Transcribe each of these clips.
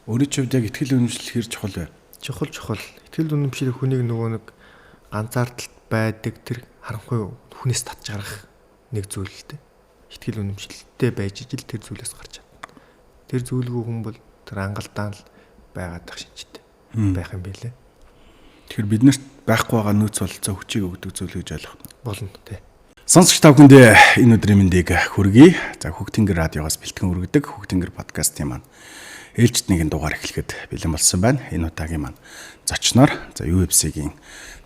Өөрийн хувьд яг ихтгэл үнэмшил хэр чухал вэ? Чухал. Ихтгэл үнэмшил хүнийг нөгөө нэг ганцаардалт байдаг тэр харанхуй хүнээс татж гарах нэг зүйл л дээ. Ихтгэл үнэмшилтэй байж ижил тэр зүйлээс гарч чадна. Тэр зүйлгүй хүн бол тэр ангалдаан л байгаад ах шинжтэй байх юм билээ. Тэгэхээр биднэрт байхгүй байгаа нөөц бололцоо хүчийг өгдөг зүйл гэж ойлгох болно тий. Сонсогч та бүхэндээ энэ өдрийн мэндийг хүргэе. За Хүүхдийн гэр радиогоос бэлтгэн өргөдөг Хүүхдийн гэр подкастын маань ээлжид нэгэн дугаар эхлэхэд бэлэн болсон байна. Энэ удаагийн маань зочноор UFC-гийн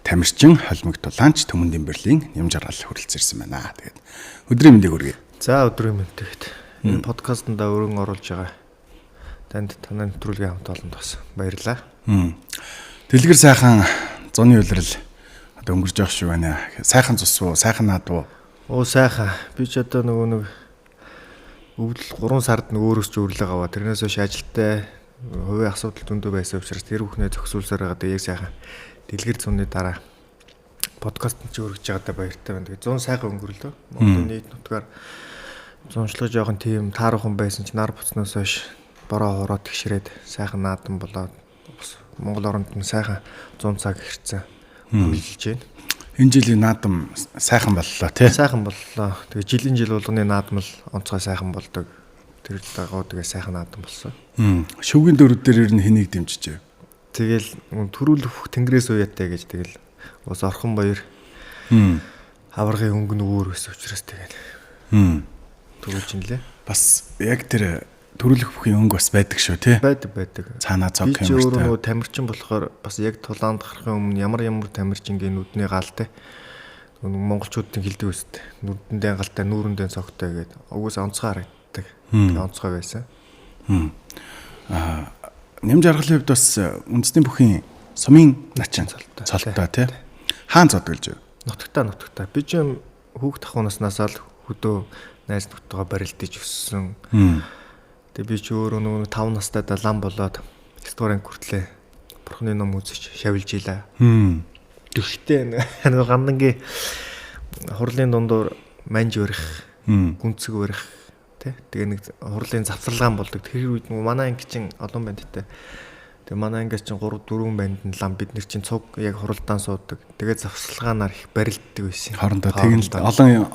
тамирчин холимог тулаанч Төмөн Дэмбэрлийн Нямжаргал хүрэлцэрсэн байна. Тэгээд өдрийн мэндийг хүргэе. За өдрийн мэндэгт энэ подкастт өргөн оруулж байгаа танд танай нэвтрүүлгийн хамт олонд бас баярлалаа. Дэлгэр сайхан зуны улирал одоо өнгөрж явах шиг байна. Сайхан цус уу, сайхан наад уу? Оо сайхан. Би ч одоо нөгөө нэг өвдөл 3 сард өөрөөс ч өрлөг аваа. Тэрнээс хойш ажилтай хувийн асуудал зөндөө байсан учраас тэр бүхнээ зөксүүлсээр байгаа. Яг сайхан дэлгэр зуны дараа подкаст нь ч өргөж байгаадаа баяртай байна. Тэгээ 100 сайхан өнгөрлөө. Монголын нийт нутгаар зуншлах жоохон тийм таархан байсан ч нар буцнаас хойш бороо хороо тэгшрээд сайхан наадан болоод Монгол оронд нь сайхан 100 цаг ирсэн. Үйлж байна. Энэ жилийн наадам сайхан боллоо тий. Сайхан боллоо. Тэгээ жилийн жил болгоны наадам л онцгой сайхан болдог. Тэр дагуу тэгээ сайхан наадам болсон. Шүвгийн дөрөв дээр ер нь хэнийг дэмжижээ. Тэгэл төрүүлэх тэнгэрээс уяатай гэж тэгэл бас орхон баяр хаваргын өнгө нүүр гэсэн учраас тэгэл төрүүлж ин лээ. Бас яг тэр төрүүлэх бүхий өнгө бас байдаг шүү тий. Байдаг. Цаанаа цог хэмжтэй. Би ч өөрөө тамирчин болохоор бас яг тулаанд гарахын өмнө ямар тамирчингийн нүдний галтай монголчуудын хэлдэг үст. Нүдэндээ галтай, нүүрэндээ цогтой гэдэг. Угсаа онцгой харагддаг. Онцгой байсан. Нямжаргалын хувьд бас үндэсний бүхийн сумын начин цолтой тий. Хаан зодголж. Нутагтаа. Би ч хүүхд ахунаснаас л хөдөө найз нутгаа барилдаж өссөн. Тэгээ би ч өөрөө нөгөө 5 настай далаан болоод ресторан хүртлээ бурхны ном үзэж шавилж илаа. Тэгвэл нөгөө гандангийн хурлын дундуур манж өрөх, гүнцэг өрөх тий. Тэгээ нэг хурлын завсарлагаан болдог. Тэр үед нөгөө манай анги чинь олон бандтай. Тэгээ манай ангиас чинь 3 4 банд лам бид нар чинь цуг яг хуралдаан суудаг. Тэгээ завсарлагаанаар их барилддаг байсан. Хоорондоо тэгээд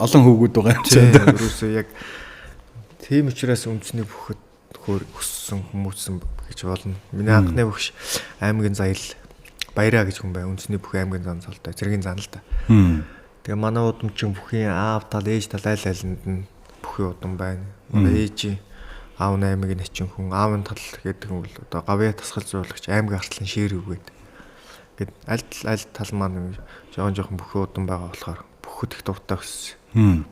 олон хүүгүүд байгаа юм чинь. Ерөөсөө яг тийм учраас үндэсний бүхэд өссөн хүмүүссэн гэж болно. Миний анхны багш аймгийн заял баяраа гэж хүн бай. Үндэсний бүхэн аймгийн зан цолтой зэргийн зан л та. Тэгээ манай удамчин бүхийн аав тал ээж тал аль алинд нь бүхийн удам байна. Манай ээж аав 8-ыг начин хүн аавын тал гэдэг нь бол одоо гавья тасгал зурлагч аймгийн артлан шир үгээд. Гэт аль тал маань жоохон бүхийн удам байгаа болохоор бүхэд их дуртай өссөн.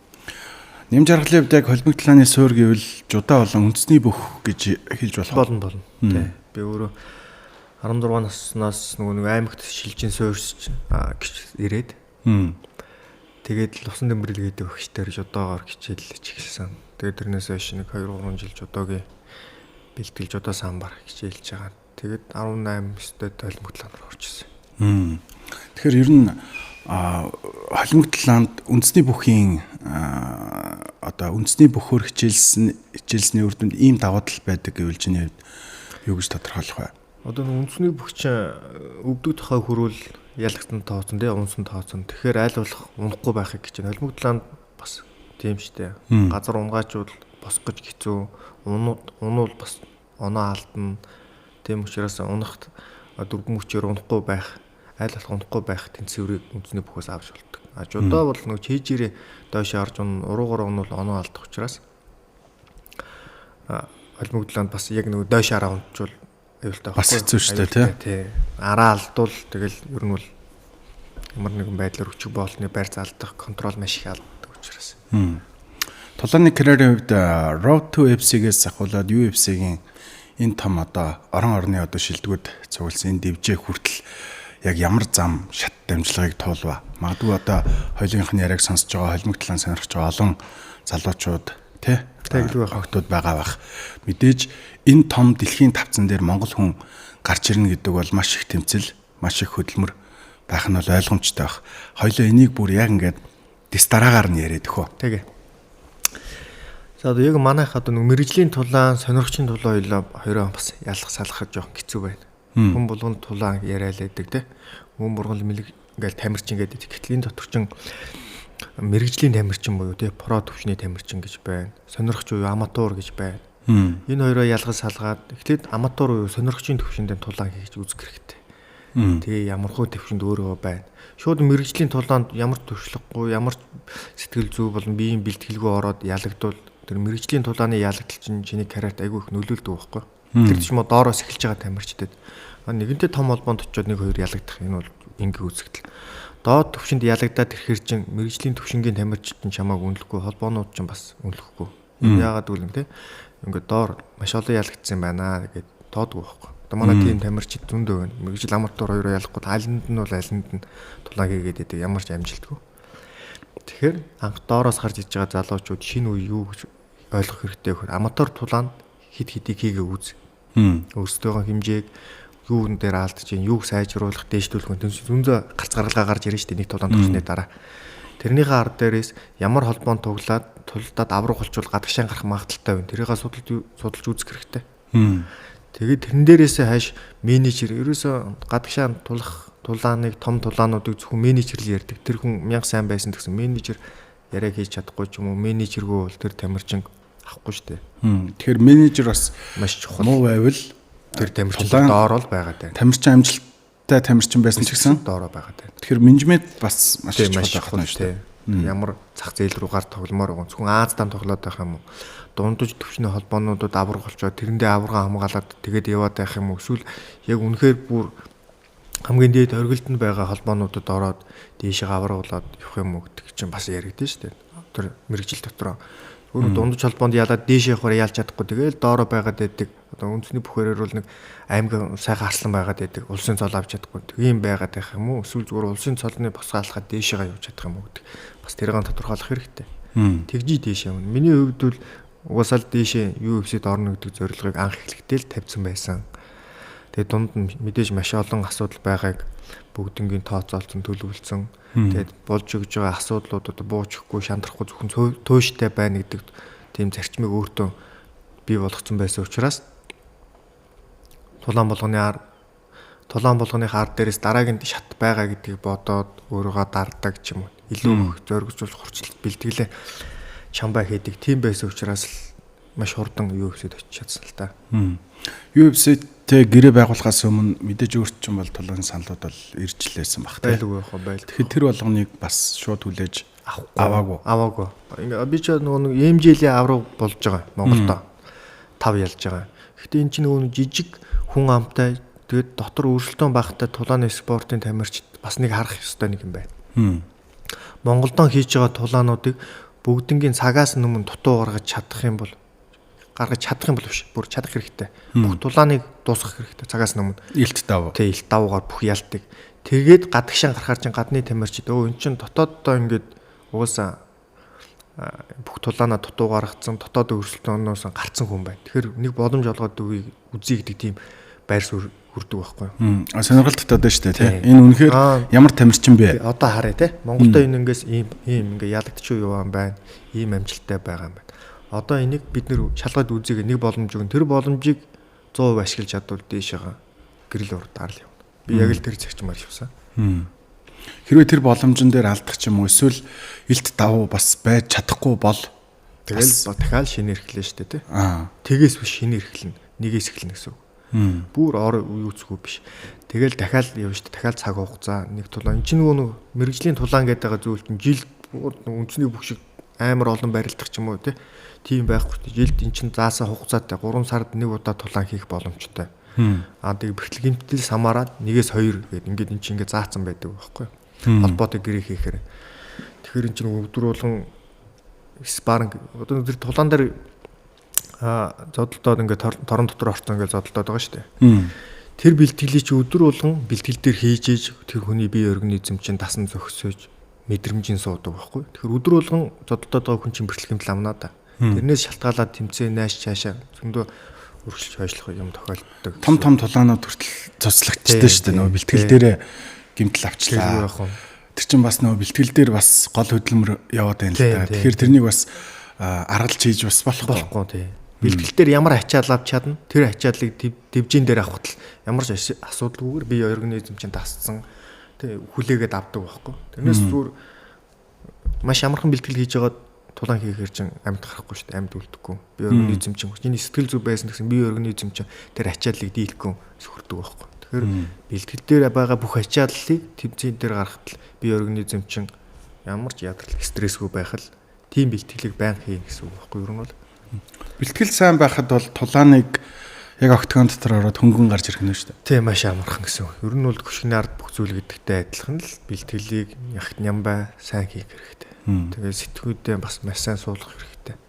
Нямжаргалын хувьд яг холимог талааны суур гэвэл жудаа болон үндэсний бүх гэж хэлж болно. Тий. Би өөрөө 16 наснаас нөгөө аймагт шилжин суурьж гэж ирээд. Тэгээд Лусан Дэмбэрэл гэдэг багштай жудаагаар хичээлж эхэлсэн. Тэгээд тэрнээс хойш нэг 2-3 жил жудаагийн бэлтгэл жудаа самбар хичээлж байгаа. Тэгээд 18 өстэй холимог талаар орчихсон. Тэгэхээр ер нь холимог талаанд үндэсний бүхийн одоо үндэсний бөхөр хичээлсний үр дүнд ийм даваа тал байдаг гэвэл чиний хувьд юу гэж тодорхойлох вэ? Одоо үндэсний бөхч өвдөг тохой хөрвөл ялгсан тооцсон тий унсан тооцсон. Тэгэхээр аль болох унахгүй байхыг гэж байна. Холимог талаанд бас тийм штэ. Газар унгаачвал босгож хэцүү. Унуул бас оноо алдна. Тийм учраас унахт дөрвөн мөчөөр унахгүй байх, аль болох унахгүй байх тэнцвэрийг үндэсний бүхээс авч болдог. Жудаа бол нөгөө чийжээрээ доош орж уруугаар унвал оноо алдах учраас холимог талаанд бас яг нөгөө доошаараа унтчвал аюултай бас хэцүү шүү дээ тий. Араа алдвал тэгэл ер нь бол ямар нэгэн байдлаар өчиг боолны байр залдах контрол маш их алддаг учраас. Тулааны карьерийн хувьд Road to UFC-гээс ахуулаад UFC-гийн энэ том одоо орон орны одоо шилдэгүүд цугласан энэ дивжээ хүртэл яг ямар зам шат дамжлагыг туулва. Магадгүй одоо хоёулынхны яриаг сонсож байгаа холимог талаан сонирхож байгаа олон залуучууд тий тэглэг хогтууд байгаа бах. Мэдээж энэ том дэлхийн тавцан дээр монгол хүн гарч ирнэ гэдэг бол маш их тэмцэл, маш их хөдөлмөр байх нь бол ойлгомжтой байх. Хоёулаа энийг бүр яг ингээд дэс дараагаар нь яриад өгөө. Тэгээ. За одоо яг манайх одоо нэг мэрэгжлийн тулаан, сонирхчийн тулаан хоёроо бас ялах салахад жоох хэцүү байна. Хүн болгонд тулаан яриад байдаг те. Хүн бургал мэлэг ингээл тамирчин гэдэг. Гэтэл энэ дотор чин мэрэгжлийн тамирчин буюу те про төвчний тамирчин гэж байна. Сонирхч буюу аматуур гэж байна. Энэ хоёроо ялгаж салгаад эхлээд аматуур буюу сонирхчийн төвшөнд тулаан хийж үзэх хэрэгтэй. Тэгээ ямархуу төвшөнд өөрөө байна. Шууд мэрэгжлийн тулаанд ямар туршлагагүй, ямар сэтгэл зүй болон биеийн бэлтгэлгүй ороод ялагдвал тэр мэрэгжлийн тулааны ялагдал чинь чиний карьерт айгүй их нөлөөлдөг байхгүй. Тэр ч юм уу доороос эхэлж байгаа тамирчдад нэгэнтээ том холбоонд очиод 1-2 ялагдах энэ бол энгийн үзэгдэл. Доод төвшөнд ялагдаад ирэхэр чин мэрэгжлийн төвшингийн тамирчид чинь чамааг үнэлэхгүй, холбоонууд чинь бас үнэлэхгүй. Яагаад гэвэл те ингээд доор маш олон ялагдсан байна гэдэг тоодгүй байхгүй. Одоо манай тим тамирчид зөндөө байна. Мэрэгжил амтуур хоёроо ялахгүй алинд нь бол алинд нь тулаан хийгээд байдаг ямар ч амжилтгүй. Тэгэхээр анх доороос гарч иж байгаа залуучууд шинэ үе юу гэж ойлгох хэрэгтэй вэ? Аматуур тулаанд хид хидийг хийгээ үз. Өөрсдөө хэмжээг юун дээр алдаж чинь юуг сайжруулах, дээшлүүлэх нь зөндөө гарц гаргалгаа гарч ирж штэ нэг тулаанд төвчний дараа. Тэрнийхээ ард дээрээс ямар холбоон туглаад тулдаад аврах болчвол гадагшаа гарах магадaltaй байна. Тэрийгээ судалж үзэх хэрэгтэй. Тэгээд тэрэн дээрээсээ хайш менежер ерөөсө гадагшаа тулах тулааныг том тулаануудыг зөвхөн менежерлээ ярьдаг. Тэр хүн мянга сайн байсан гэсэн менежер яриаг хийж чадахгүй ч юм уу менежергүй бол тэр тамирчин авахгүй штэ. Тэгэхээр менежер бас маш чухал. Муу байвал тэр тамирчин доороо л байгаад байна. Тамирчин амжилттай тамирчин байсан ч гэсэн доороо байгаад байна. Тэгэхээр менежмент бас маш чухал байна штэ. Ямар зах зээл рүүгээр тогломоор байгаа. Зөвхөн Аздан тоглоод байх юм уу? Дундаж төвчний холбоонуудад аврах болчоод тэрэндээ аврага хамгаалаад тэгээд яваад байх юм уу? Эсвэл яг үнэхээр бүр хамгийн дээд оргилдонд байгаа холбоонуудад ороод дээшээ аврагуулаад явах юм уу гэдэг чинь бас яригдэн шүү дээ. Тэр мэрэгжил дотроо өөрөө дундаж холбоонд ялаад дээшээ явахаар яалж чадахгүй тэгээд доороо байгаад байдаг. Одоо үндэсний бүхээрээр бол нэг аймаг сайхан арслан байгаад байдаг. Улсын цол авч чадахгүй. Тийм байгаад байх юм уу? Эсвэл зүгээр улсын цолны босгаалахад дээшээ явж чадах юм уу гэдэг. Бас тэрийг тодорхойлох хэрэгтэй. Тэгжий дээшээ явна. Миний хувьд бол угаасаа л дээшээ UFC-д орно гэдэг зорилгыг анх эхлэхдээ л тавьсан байсан. Тэгээд дунд нь мэдээж маш олон асуудал байгааг бүгднгийн тооцоолсон, төлөвлөсөн. Тэгээд болж өгж байгаа асуудлуудад буучихгүй, шантрахгүй зөвхөн тууштай байна гэдэг тийм зарчмыг өөртөө бий болгоцсон байсан учраас тулаан болгоны ард дээрээс дараагийн шат байгаа гэдгийг бодоод өөрийгөө дардаг ч юм уу. Илүү зоригжуулах хурцлалт бэлтгэлээ чамбай хийдэг тийм байсан учраас л маш хурдан UFC-д очиж чадсан л та. UFC-тэй гэрээ байгуулахаас өмнө мэдээж өөрт чинь бол тулааны саналуд бол ирж лээсэн баг тийм. Байлгүй яах вэ? Тэгэхээр тэр болгоныг бас шууд хүлээж аваагүй. Ингээ би ч нөгөө EMJ-ийн авраг болж байгаа Монголдо 5 ялж байгаа. Гэхдээ эн чинь нөгөө жижиг хүн амтай тэгээд дотор өрсөлдөөн багтай тулааны спортын тамирчид бас нэг харах ёстой нэг юм байна. Монголдо хийж байгаа тулаануудыг бүгднгийн цагаас өмнө дутуу гаргаж чадах юм бол биш. Бүр чадах хэрэгтэй. Бүх тулааныг дуусгах хэрэгтэй цагаас өмнө. Илт дав. Тэ илт давгаар бүх ялтыг. Тэгээд гадагшаа гарахаар чин гадны тамирчид эн чин дотооддоо ингээд угаасаа бүх тулаанаа дутуу гаргацсан, дотоод өрсөлдөөнөөс гарцсан хүн байна. Тэгэхээр нэг боломж олгоод үзье гэдэг тийм байр суурь хүрдэг байхгүй юу? Сонирхолтой байдаг шүү дээ, тийм. Энэ үнэхээр ямар тамирчин бэ? Одоо харъя, тийм. Монголдо энэ ингээс ийм ингээ ялагдчих юу юм байна. Ийм амжилттай байгаа юм байна. Одоо энийг бид нэр шалгаад үзье нэг боломж өгөн. Тэр боломжийг 100% ашиглаж чадвал дээшээгээ гэрэл урдаар л явна. Би яг л тэр зэгчмаар явсан. Хэрвээ тэр боломжн дээр алдах ч юм уу эсвэл илт давуу бас байж чадахгүй бол тэгэл дахиад шинэ эрхлэн штэ тий. Тэгээс биш шинэ эрхлэн. Нэгээс эхэлнэ гэсэн үг. Бүр юу үцгүй биш. Тэгэл дахиад явна штэ. Дахиад цаг хугацаа нэг тулаан. Энд чинь нөгөө мэрэгжлийн тулаан гэдэг байгаа зүйл чинь жилд үндэсний бүх шиг амар олон барилдах ч юм уу тий. Тийм байхгүй. Жилд эн чинь заасан хугацаатай 3 сард нэг удаа тулаан хийх боломжтой. Тэгээ бэрхтэл гэмтэл самаараад 1-2 гэдэг ингээд эн чинь ингээд заасан байдаг байхгүй. Холбоотой гэрээ хийхээр. Тэгэхээр эн чинь өдөр болгон спаринг одоо тэр тулаан дээр зодолдоод ингээд торон дотор орцсон ингээд зодолдоод байгаа шүү дээ. Тэр бэлтгэлийг чи өдөр болгон бэлтгэл дээр хийж ээж тэр хүний бие организм чинь дасан зохисож мэдрэмжийн суудаг байхгүй. Тэгэхээр өдөр болгон зодолдоод байгаа хүн чинь бэрхтэл гэмтэл амнаа да. Тэрнээс шалтгаалаад тэмцээ нааш цаашаа зөндөө өргөжлөж хойшлох юм тохиолддог. Том тулаанууд хүртэл цоцлогдчихтэй шүү дээ. Нөгөө бэлтгэл дээрээ гэмтэл авчлаа. Тэр чинь бас нөгөө бэлтгэл дээр бас гол хөдөлмөр яваад байна л да. Тэгэхээр тэрнийг бас аргалж хийж бас болохгүй тий. Бэлтгэл дээр ямар ачаал авч чадна тэр ачааллыг дивжин дээр авахт л ямар ч асуудалгүйгээр бие организм чинь тасцсан тий хүлээгээд авдаг байхгүй. Тэрнээс зүгээр маш амархан бэлтгэл хийж байгаа тулаан хийхээр чинь амьд гарахгүй шүү дээ. Амьд үлдэхгүй. Бие организм чинь чиний сэтгэл зүй байсан гэсэн бие организм чинь тэр ачааллыг дийлэхгүй сөхөрдөг байхгүй. Тэгэхээр бэлтгэл дээр байгаа бүх ачааллыг тэмцээн дээр гаргахад л бие организм чинь ямар ч ядрал стрессгүй байх л тийм бэлтгэлийг байнга хийн гэсэн үг байхгүй юу? Ер нь бол бэлтгэл сайн байхад бол тулааныг яг октогон дотор ороод хөнгөн гарч ирэх нь шүү дээ. Тийм маш амархан гэсэн. Ер нь бол гүшигний ард бүх зүйл гэдэгтэй адилхан л бэлтгэлийг ягт нямбай сайн хийх хэрэгтэй. Тэгээд сэтгүүдээ бас маш сайн суулгах хэрэгтэй.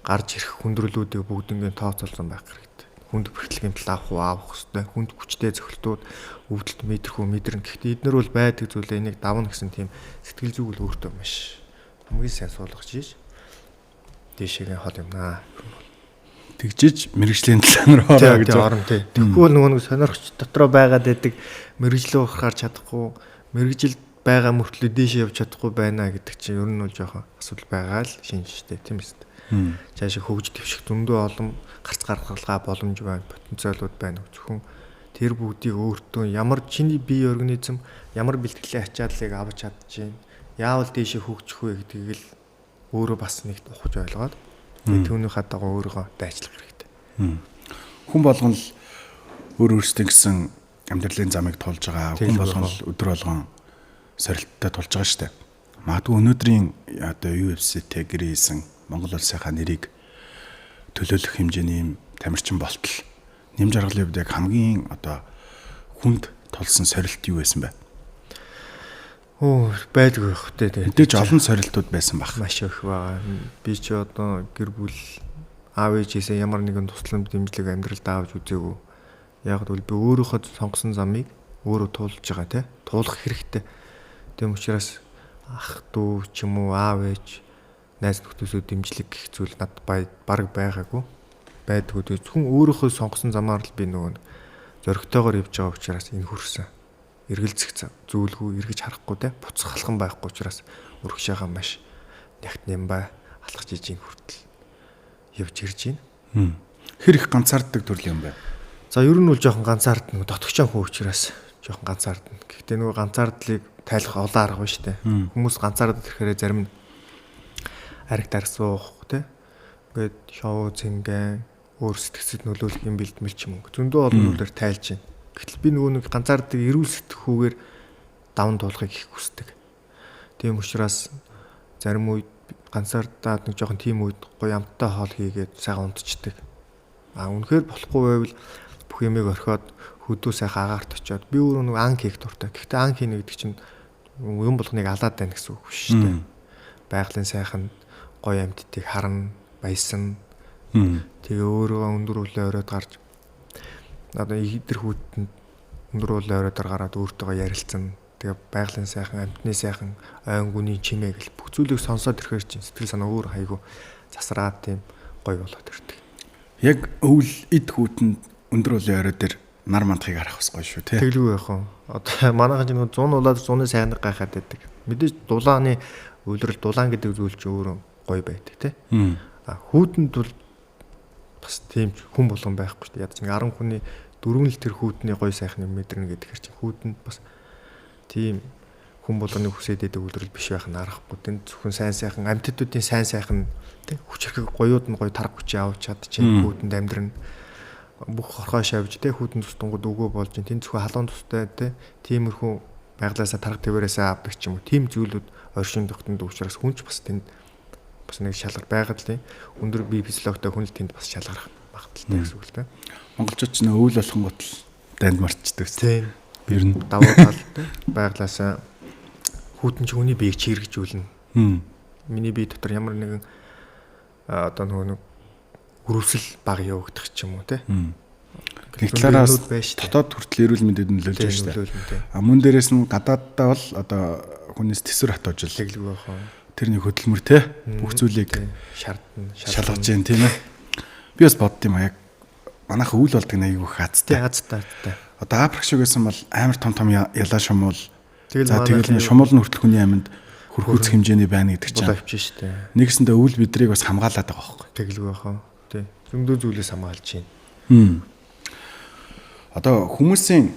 Гарч ирэх хүндрэлүүдийг бүгднийг тооцоолсон байх хэрэгтэй. Хүнд бэрхлэгийн талаах уу авах хэрэгтэй. Хүнд хүчтэй зөвхөлтүүд өвдөлт мэдрэхүү мэдэрнэ. Гэхдээ эднэр бол байдаг зүйлээ энийг давна гэсэн тийм сэтгэл зүг л өөртөө маш хамгийн сайн суулгаж ийш. Дэшегээ хол юмнаа. Тэгжиж мэрэгжлийн талаар ороо гэж орно тий. Тэгэхгүй бол нөгөө нэг сонирхч дотроо байгаад байдаг мэрэгжлөө ухрахаар чадахгүй мэрэгжилд байгаа мөртлөө дээшээ явж чадахгүй байна гэдэг чинь ер нь бол жоохон асуудал байгаа л шинжтэй тийм ээ. Цаашаа хөгж дэвших зөндөө олон гарц гаргалгаа боломж байна, потенциалууд байна. Зөвхөн тэр бүгдийг өөртөө ямар чиний бие организм ямар бэлтгэлийн ачааллыг авч чадчихээн, яавал дээшээ хөгжих вэ гэдгийг л өөрөө бас нэг ухаж ойлгоод түүнийхээ дагуу өөрийгөө дайчлах хэрэгтэй. Хүн болгон л өөрөөсөө гэсэн амьдралын замыг тулж байгаа. Хүн болгон л өдөр болгон сорилттой тулж байгаа шүү дээ. Магадгүй өнөөдрийн одоо UFC-тэй гэрээсэн Монгол улсынхаа нэрийг төлөөлөх хэмжээний тамирчин болтол нэмж аргалын хувьд яг хамгийн одоо хүнд тулсан сорилт юу байсан бэ? Байдгүй байх үү. Мэдээж олон сорилтууд байсан баг. Маш их байгаа. Би ч одоо гэр бүл аав ээжээсээ ямар нэгэн тусламж дэмжлэг амьдралд авч үзээгүй. Яг л би өөрийнхөө сонгосон замыг өөрөө туулж байгаа те. Туулах хэрэгтэй. Тэм учраас ах дүү ч юм уу аав ээж найз нөхдөсөө дэмжлэг гэх зүйл над бараг байгаагүй. Байдгүй. Зөвхөн өөрийнхөө сонгосон замаар л би нөгөө зөрөгтэйгээр явж байгаа учраас энэ хүрсэн. Эргэлзэх зүйлгүй эргэж харахгүй те буцах халхан байхгүй учраас өргөшөөгөө маш нягт нямбай алхаж ижийн хүртэл явж ирж байна. Хэр их ганцаарддаг төрлийн юм бэ? За ер нь бол жоохон ганцаардна дотгочон хөө учраас жоохон ганцаардна. Гэхдээ нөгөө ганцаардлыг тайлах олон арга байна шүү дээ. Хүмүүс ганцаардад ирэхээр зарим нь ариг дарсуух те ингээд шоу зингэн өөр сэтгцэд нөлөөлөх юм бэлтмэл ч юм уу. Зөндөө олон зүйлээр тайлж байна. Гэтэл би нөгөө нэг ганцаардыг эрүүл сэтгхүүгээр даван туулахыг их хүсдэг. Тийм учраас зарим үед ганцаардаад нэг жоохон тийм үед гоё амттай хоол хийгээд сайхан унтчихдаг. Үнэхээр болохгүй байвал бүх юмыг орхиод хөдөө сайхан агаарт очиод би өөрөө нэг ан хийх дуртай. Гэхдээ ан хийнэ гэдэг чинь юм болгоныг алаад байна гэсэн үг шүү дээ. Байгалийн сайхан гоё амьтдыг харна, баясан. Тэгээ өөрөө өндөр үлээ оройд гарч одоо идэр хүүтэнд өндөр үлээ оройд гараад өөртөөгөө ярилцсан. Тэгээ байгалийн сайхан, амьтны сайхан, ойн гүний чимээ гэл бүх зүйлийг сонсоод ирэхээр чинь сэтгэл санаа өөр хайгуу засраад тийм гоё болоод ирдэг. Яг өвөл ид хүүтэнд өндөр үлээ оройд дээр нар мандахыг харах бас гоё шүү тий. Тэглгүй байх уу? Одоо манайхан чинь 100 улаад 100-ны сайхныг гайхаад байдаг. Мэдээж дулааны үйлрэл дулаан гэдэг зүйл чинь өөрөө гоё байдаг тий. Хүүтэнд бол бас тийм хүн болгон байхгүй шүү дээ. Ядч 10 хүний дөрвөн л тэр хүүтний гой сайхныг мэдэрнэ гэдгээр чинь хүүтэнд бас тийм хүн болгоны хүсээд байдаг үйлрэл биш байх нь аргагүй. Тэнд зөвхөн сайн сайхан амьтдуудын сайн сайхан тийм хүч хэрэг гоёуд нь гоё тарга хүчээ авч чадчихээн хүүтэнд амьдрна. Бүх хорхоо шавж тийм хүүтэн тустангууд өгөө болж тийм зөвхөн халуун тустай тиймэрхүү байглаасаа тарга твэрээсээ авдаг ч юм уу. Тийм зүйлүүд оршин тогтонд учраас хүнч бас тэнд бас нэг шалгар байгаад л тийм өндөр бие физиологтой хүн л тэнд бас шалгарах магадaltaй гэсэн үг л тийм. Монголчууд ч нөө өвөл болгонгот л данд марчдаг тийм. Ер нь давуу тал байглаасаа хүүтэн ч хүний биеийг чирэгжүүлнэ. Миний бие дотор ямар нэгэн одоо нөгөө нэг өрөвсөл баг явагдах ч юм уу тийм. Нэг талаараас дотоод хүртэл эрүүл мэндэд нөлөөлж байна шүү дээ. Мөн дээрээс нь гадааддаа бол одоо хүнээс тэсвэр хатуужил. Тэглэг байх. Тэрний хөдөлмөр те бүх зүйлийг шалгаж जैन тийм ээ. Би бас бодд юм аа яг манайх өвөл болдог нэг айгүй хаацтай. Хаацтай. Одоо Африк шиг байсан бол амар том ялаа шумуул. За тэгэл шумуул нь хүртэл хүний амьд хүрхүүцэх хэмжээний байна гэдэг чинь. Болоо авчих штэ. Нэгсэндээ өвөл бидрийг бас хамгаалаад байгаа байхгүй. Тэгэлгүй баха. Тий. Зөндөө зүйлээс хамгаалж байна. Одоо хүмүүсийн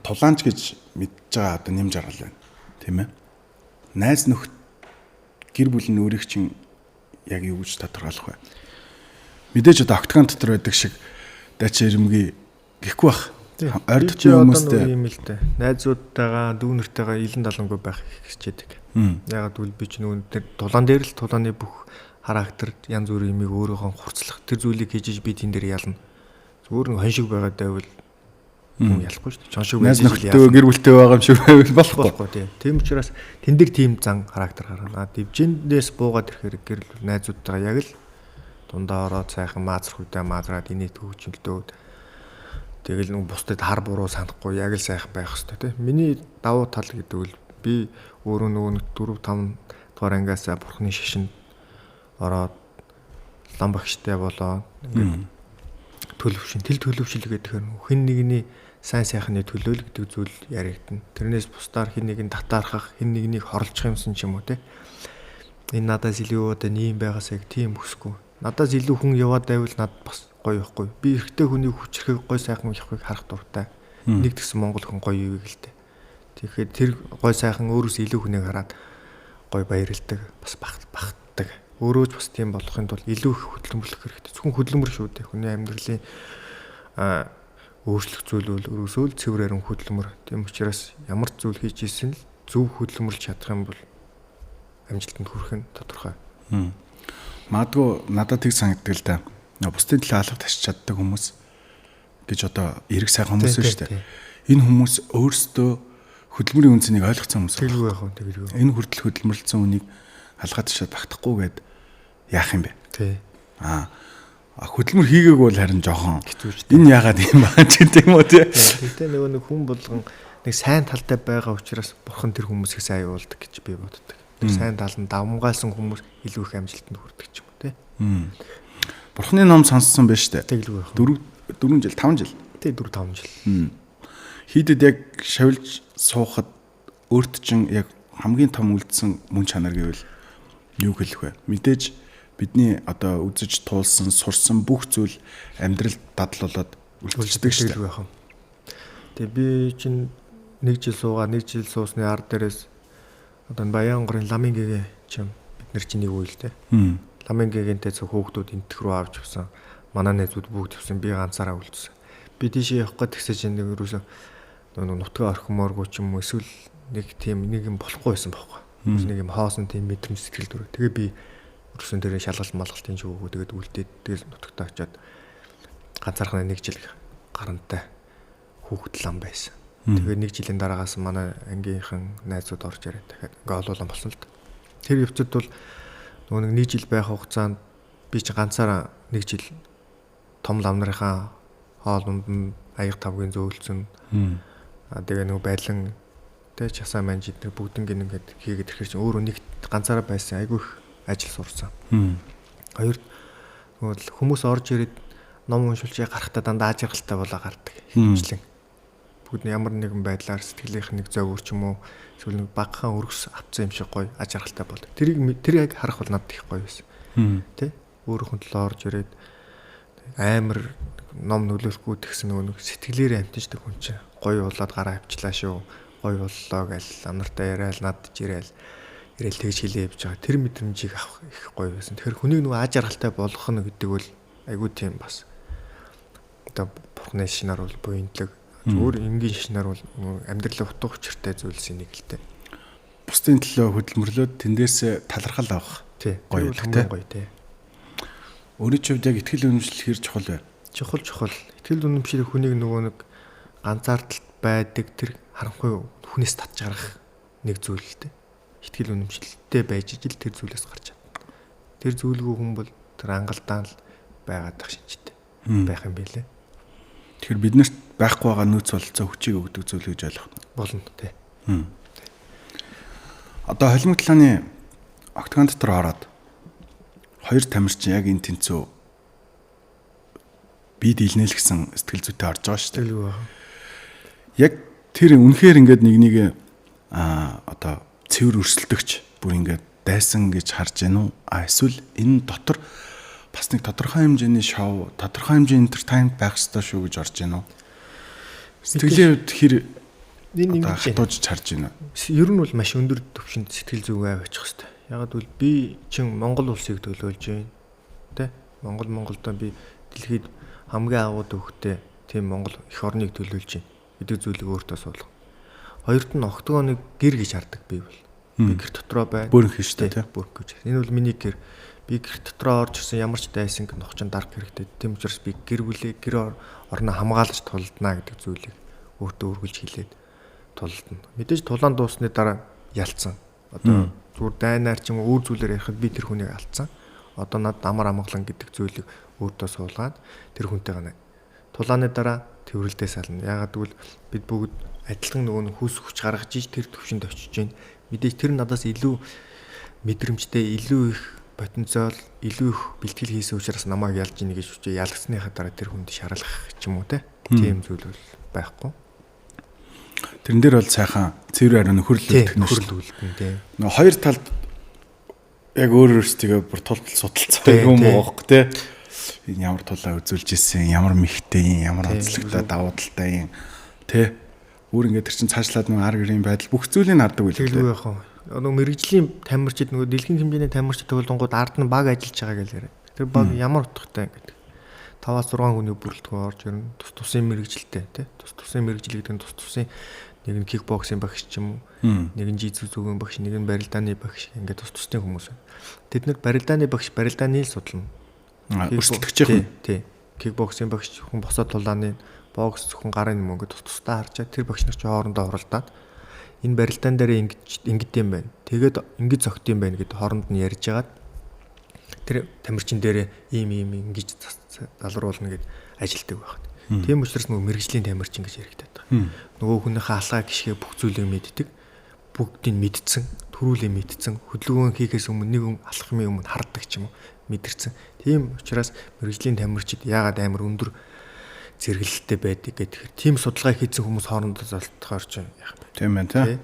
тулаанч гэж мэдж байгаа одоо нэм жаргал байна. Тийм ээ. Найз нөхд гэр бүл нь өөрийг чинь яг юу гэж тодорхойлох вэ? Мэдээж одоо октогон дотор байдаг шиг дач ирэмгий гэхгүй бах. Ойр дотны хүмүүстэй юм л дээ. Найзуудтайгаа, дүүнэртэйгээ илэн далангүй байх хичээдэг. Ягаад гэвэл би ч нүүн тулаан дээр л тулааны бүх характер янз бүрийн юмыг өөрөөхөө хурцлах тэр зүйлийг хийж би тэн дээр ялна. Зүгээр нэг хон шиг байгаад байвал юм ялахгүй шүү дээ. Чон шиг байж ялна. Гэр бүлтэй байгаа юм шиг байвал болохгүй тийм. Тийм учраас тэн дээр тийм зан характер гаргана. Дивжиндээс буугаад ирэхээр гэр бүл найзуудтайгаа яг л дундаа ороод сайхан маазрахудаа маазраад инээд хөвчөлдөөд тэгэл нэг бусдад хар буруу санахгүй яг л сайхан байх хэрэгтэй тийм. Миний давуу тал гэдэг бол би өөрөө нөгөө 4 5 дугаар ангиас бурхны шишинд ороод лам багштай болоо ингээд төлөвшил гэдэг нь хэн нэгний сайн сайхны төлөөл гэдэг зүйл яригдана. Тэрнээс бусдаар хэн нэгэн татаархах, хэн нэгнийг хорлцох юмсан ч юм уу те. Энэ надаас илүү одоо нэм байгаасаа тийм хүсэхгүй. Надаас илүү хүн яваад байвал надад бас гоё ихгүй. Би эрэгтэй хүний хүчрхэг гоё сайхан явахыг харах дуртай. Нэг тэгсэн монгол хүн гоё юу гэлтэй. Тэгэхээр тэр гоё сайхан өөрөөс илүү хүнийг хараад гоё баярлдаг, бас багтдаг. Өөрөө ч бас тийм болохын тулд илүү их хөдөлмөрлөх хэрэгтэй. Зөвхөн хөдөлмөр шүү дээ. Хүний амьдралын өөрчлөх зүйл бол өрөөсөө л цэврээрэн хөдөлмөр. Тийм учраас ямар зүйл хийж ийсэн л зөв хөдөлмөрлж чадах юм бол амжилтанд хүрэх нь тодорхой. Магадгүй надад тийг санагддаг л да. Бусдын төлөө алга ташиж чаддаг хүмүүс гэж одоо эрэг сайхан хүмүүс шүү дээ. Энэ хүмүүс өөрсдөө хөдөлмөрийн үнцнийг ойлгоцсон хүмүүс. Тэгэлгүй яах вэ? Тэгэлгүй. Энэ хүртэл хөдөлмөрлөсөн үнийг алгаад ташаад багтахгүй гэд яах юм бэ? Тий. Хөдөлмөр хийгээг бол харин жоохон энэ яагаад юм баа ч гэдэг юм уу тий. Тэгтээ нөгөө нэг хүн болгон нэг сайн талтай байгаа учраас бурхан тэр хүмүүсийг сайн явуулдаг гэж би боддог. Тэр сайн тал нь давмгаалсан хүмүүс илүү их амжилтанд хүрдэг ч юм уу тий. Бурханы ном сонссон байж тээ. Тэгэлгүй яах. 4 жил 5 жил. Тий 4 5 жил. Хийдэд яг шавилж суухад өөрт чинь яг хамгийн том үлдсэн мөн чанар гэвэл юу хэлэх вэ? Мэдээж бидний одоо үзэж туулсан, сурсан бүх зүйл амьдралд дадлуулаад үлдчихдэг шүү дээ. Тэгээ би чинь 1 жил суугаа, 1 жил суусны ард дээрээс одоо Баянгорын ламын гэгээ чинь бид нар чинь нэг үйл дээ. Ламын гээгэнтэй зөв хүүхдүүд энтэх рүү авч явсан. Манай найзууд бүгд явсан. Би ганцаараа үлдсэн. Би тийшээ явах гээд тэгсэж нэг юусоо нутгаа орхимооргүй ч юм уу эсвэл нэг тийм нэг юм болохгүй байсан байхгүй. Нэг юм хоосон тийм мэдрэмж сэтгэл төрөө. Тэгээ би өрсөн дээр шалгалт малгалтын жигөө тэгээд үлдээд тэгэл нутагтаа очиод ганцаархнаа 1 жил гарантай хүүхэд лам байсан. Тэгээд 1 жилийн дараагаас манай ангийнхан найзууд орж ирээд дахиад ингээ олуулан болсон л та. Тэр явцад бол нөгөө 1 жил байх хугацаанд би чи ганцаараа 1 жил том лам нарынхаа хоолунд нь аяг тавгийн зөөлцөн. Тэгээ нөгөө байлан тэ часаа манжид тэр бүгднийг ингээд хийгээд ирэхэр чинь өөрөө нэг ганцаараа байсан айгүй их ажил сурсан. Хоёрд нөгөө хүмүүс орж ирээд ном уншуулж гарахтаа дандаа ажиргалтай болоо гардаг. Хэмжлэн. Бүгд ямар нэгэн байдлаар сэтгэлийнх нэг зовөр ч юм уу эсвэл нэг багахан өргөс авцсан юм шиг гоё ажиргалтай бол. Тэр яг харах бол надад их гоё байсан. Тэ? Өөрөөхөн төлөө орж ирээд амар ном нөлөөлөхгүй тэгсэн нөгөө сэтгэлээрээ амтждаг хүн чинь гоё болоод гараа авчлаа шүү. Гоё боллоо гэл амнартаа яриад надад ирээл тэгж хэлээ явж байгаа. Тэр мэдрэмжийг авах их гоё байсан. Тэгэхээр хүнийг нөгөө ажиргалтай болгох нь гэдэг бол айгүй тийм бас одоо бурхны шинаар бол буянтлаг зүгээр энгийн шинаар бол амьдралын утга учиртай зүйлсийн нэг л дээ. Бусдын төлөө хөдөлмөрлөөд тэндээс талархал авах. Тий. Гоё тий. Өөрийн хувьд яг ихтгэл үнэмшил хэр чухал вэ? Чухал. Ихтгэл үнэмшил хүнийг нөгөө нэг ганцаардалт байдаг тэр харанхуй хүнээс татж гарах нэг зүйл л дээ. Ихтгэл үнэмшилтэй байж ижил тэр зүйлээс гарч чадна. Тэр зүйлгүй хүн бол тэр ангалдаан л байгаад тах шинжтэй байх юм билээ. Тэгэхээр биднэрт байхгүй байгаа нөөц бололцоо хүчийг өгдөг зүйл гэж ойлгох болно тий. Одоо холимог талааны октогон дотор ороод хоёр тамирчин яг энэ тэнцүү бие дийлнэ л гэсэн сэтгэл зүйтэй орж байгаа шүү дээ. Яг тэр үнэхээр ингээд нэг одоо цэвэр өрсөлдөгч бүр ингээд дайсан гэж харж гэнэ үү? Эсвэл энэ дотор бас нэг тодорхой хэмжээний шоу, тодорхой хэмжээний entertainment байх ёстой шүү гэж орж гэнэ үү? Сэтгэлийн хувьд хэр энэ одоо хатуужж харж байна. Ер нь бол маш өндөр түвшинд сэтгэл зүгээ авчих хэвээр. Ягаад гэвэл би чин Монгол улсыг төлөөлж байна. Тэ? Монголдоо би дэлхийд хамгийн агуу төвхтэй тийм Монгол эх орныг төлөөлж байна гэдэг зүйлийг өөртөө суулгах. Хоёрт нь огтгооныг гэр гэж хардаг би бол. Би гэр дотроо байна. Бүрэн хийжтэй тий. Бүрэн гэж. Энэ бол миний гэр. Би гэр дотроо орж ирсэн ямар ч дайсан нохчин дарга хэрэгтэй. Тийм учраас би гэр бүлээ гэр орноо хамгаалж тулднаа гэдэг зүйлийг өөртөө өргөлж хэлээд тулдна. Мэдээж тулаан дуусны дараа ялцсан. Одоо зүгээр дайнаар ч юм уу өөр зүйлээр ярихад би тэр хүнийг алдсан. Одоо над амар амгалан гэдэг зүйлийг өөртөө суулгаад тэр хүнтэйгээ тулааны дараа тэрвэрлдээ сална. Ягаад гэвэл бид бүгд адилхан нөгөө хүс хүч гаргаж иж тэр төвшөнд очиж байна. Мэдээж тэр надаас илүү мэдрэмжтэй, илүү их потенциал, илүү их бэлтгэл хийсэн учраас намайг ялж ийн гэж хүчээ ялгсныхаа дараа тэр хүнд шаарлах ч юм уу те. Тийм зүйл бол байхгүй. Тэрэн дээр бол сайхан цэвэр ариун нөхөрлөлт нөхөрлөлтэн тий. Нөгөө хоёр талд яг өөрөөсөө бүр тултал судалцаа юм боох те. Ямар тулаа үзүүлж ирсэн, ямар мэхтэй, ямар онцлогтой давуу талтай юм те. Өөр ингээд тэр чин цаашлаад нөгөө ар гэрийн байдал бүх зүйлийг хардаг үйл хэлдэг байх уу. Нөгөө мэрэгжлийн тамирчид нөгөө дэлхийн хэмжээний тамирчид төгөлөнгүүд ард нь баг ажиллаж байгаа гэж яриа. Тэр баг ямар утгатай гэдэг. 5-6 хүний бүрэлдэхүүн орж ирнэ. Тусын мэрэгжилтэй тий. Тусын мэрэгжил гэдэг нь тусын нэг нь кикбоксинг багш ч юм уу, нэг нь жижиг зүгийн багш, нэг нь барилдааны багш ингээд тусны хүмүүс байна. Тэд нар барилдааны багш барилдааны л судална. Өрсөлдөгчийн хүн. Тий. Кикбоксинг багш хүн босоод тулааны бокс зөвхөн гарын юм ингээд тусдаа харчаад тэр багш нар ч хоорондоо оролдоод энэ барилдаан дээр ингэж юм байна. Тэгээд ингэж зогт юм байна гэдээ хооронд нь ярьж агаад тэр тамирчин дээрээ ийм ингэж залруулна гэд ажилтдаг байхад. Тийм учраас нөгөө мэрэгжлийн тамирчин гэж яригдаад байгаа. Нөгөө хүнийхээ алгаа гიშгэ бүх зүйлийг мэддэг. Бүгдийг мэдсэн, төрүүлээ мэдсэн, хөдөлгөөн хийхээс өмнө нэг алхмын өмнө хардаг ч юм уу мэдэрсэн. Тийм учраас мэрэгжлийн тамирчид яагаад амар өндөр зэрэглэлтэй байдаг гэдэг. Тийм судалгаа хийсэн хүмүүс хоорондоо золтохоор ч яах вэ? Тийм байна тий.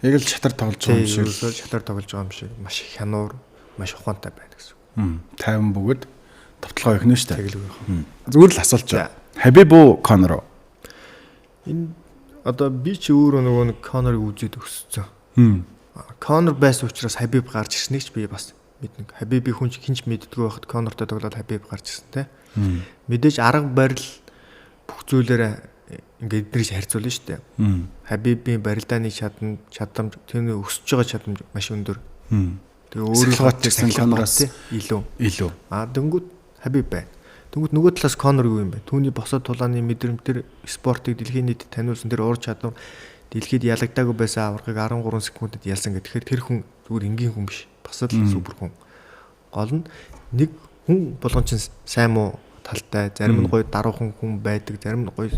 Яг л шатар тоглож байгаа юм шиг. Шатар тоглож байгаа юм шиг. Маш хянуур, маш ухаантай байна гэсэн. Тайван бөгөөд товтлогоо ихнэ шүү дээ. Тэгэлгүй юм. Зүгээр л асуулч байгаа. Хабиб уу Конор уу? Энэ одоо би ч өөрөө нөгөө нэг Конорыг үзээд өссөн. Конор байсан учраас Хабиб гарч ирснийг ч би бас мэднэ. Хабибийг хинч мэддэггүй байхад Конортой тоглоод Хабиб гарч ирсэн те. Мэдээж арга барил бүх зүйлээр ингээд эднэрийг харьцуулна шүү дээ. Хабибийн барилдааны чадамж тэр өсөж байгаа чадамж маш өндөр. Тэгээ өөрөө гэсэн Конороос илүү. Дөнгөд Хабиб байна. Дөнгөд нөгөө талаас Конор юу юм бэ? Түүний босоод тулааны мэдрэмж тэр спортыг дэлхийн нийтэд таниулсан тэр ур чадвар дэлхийд ялагдаагүй байсан аваргыг 13 секундэд ялсан гэхээр тэр хүн зүгээр энгийн хүн биш. Бас л супер хүн. Гол нь нэг хүн болгон чинь сайн муу талтай, зарим нь гоё даруухан хүн байдаг, зарим нь гоё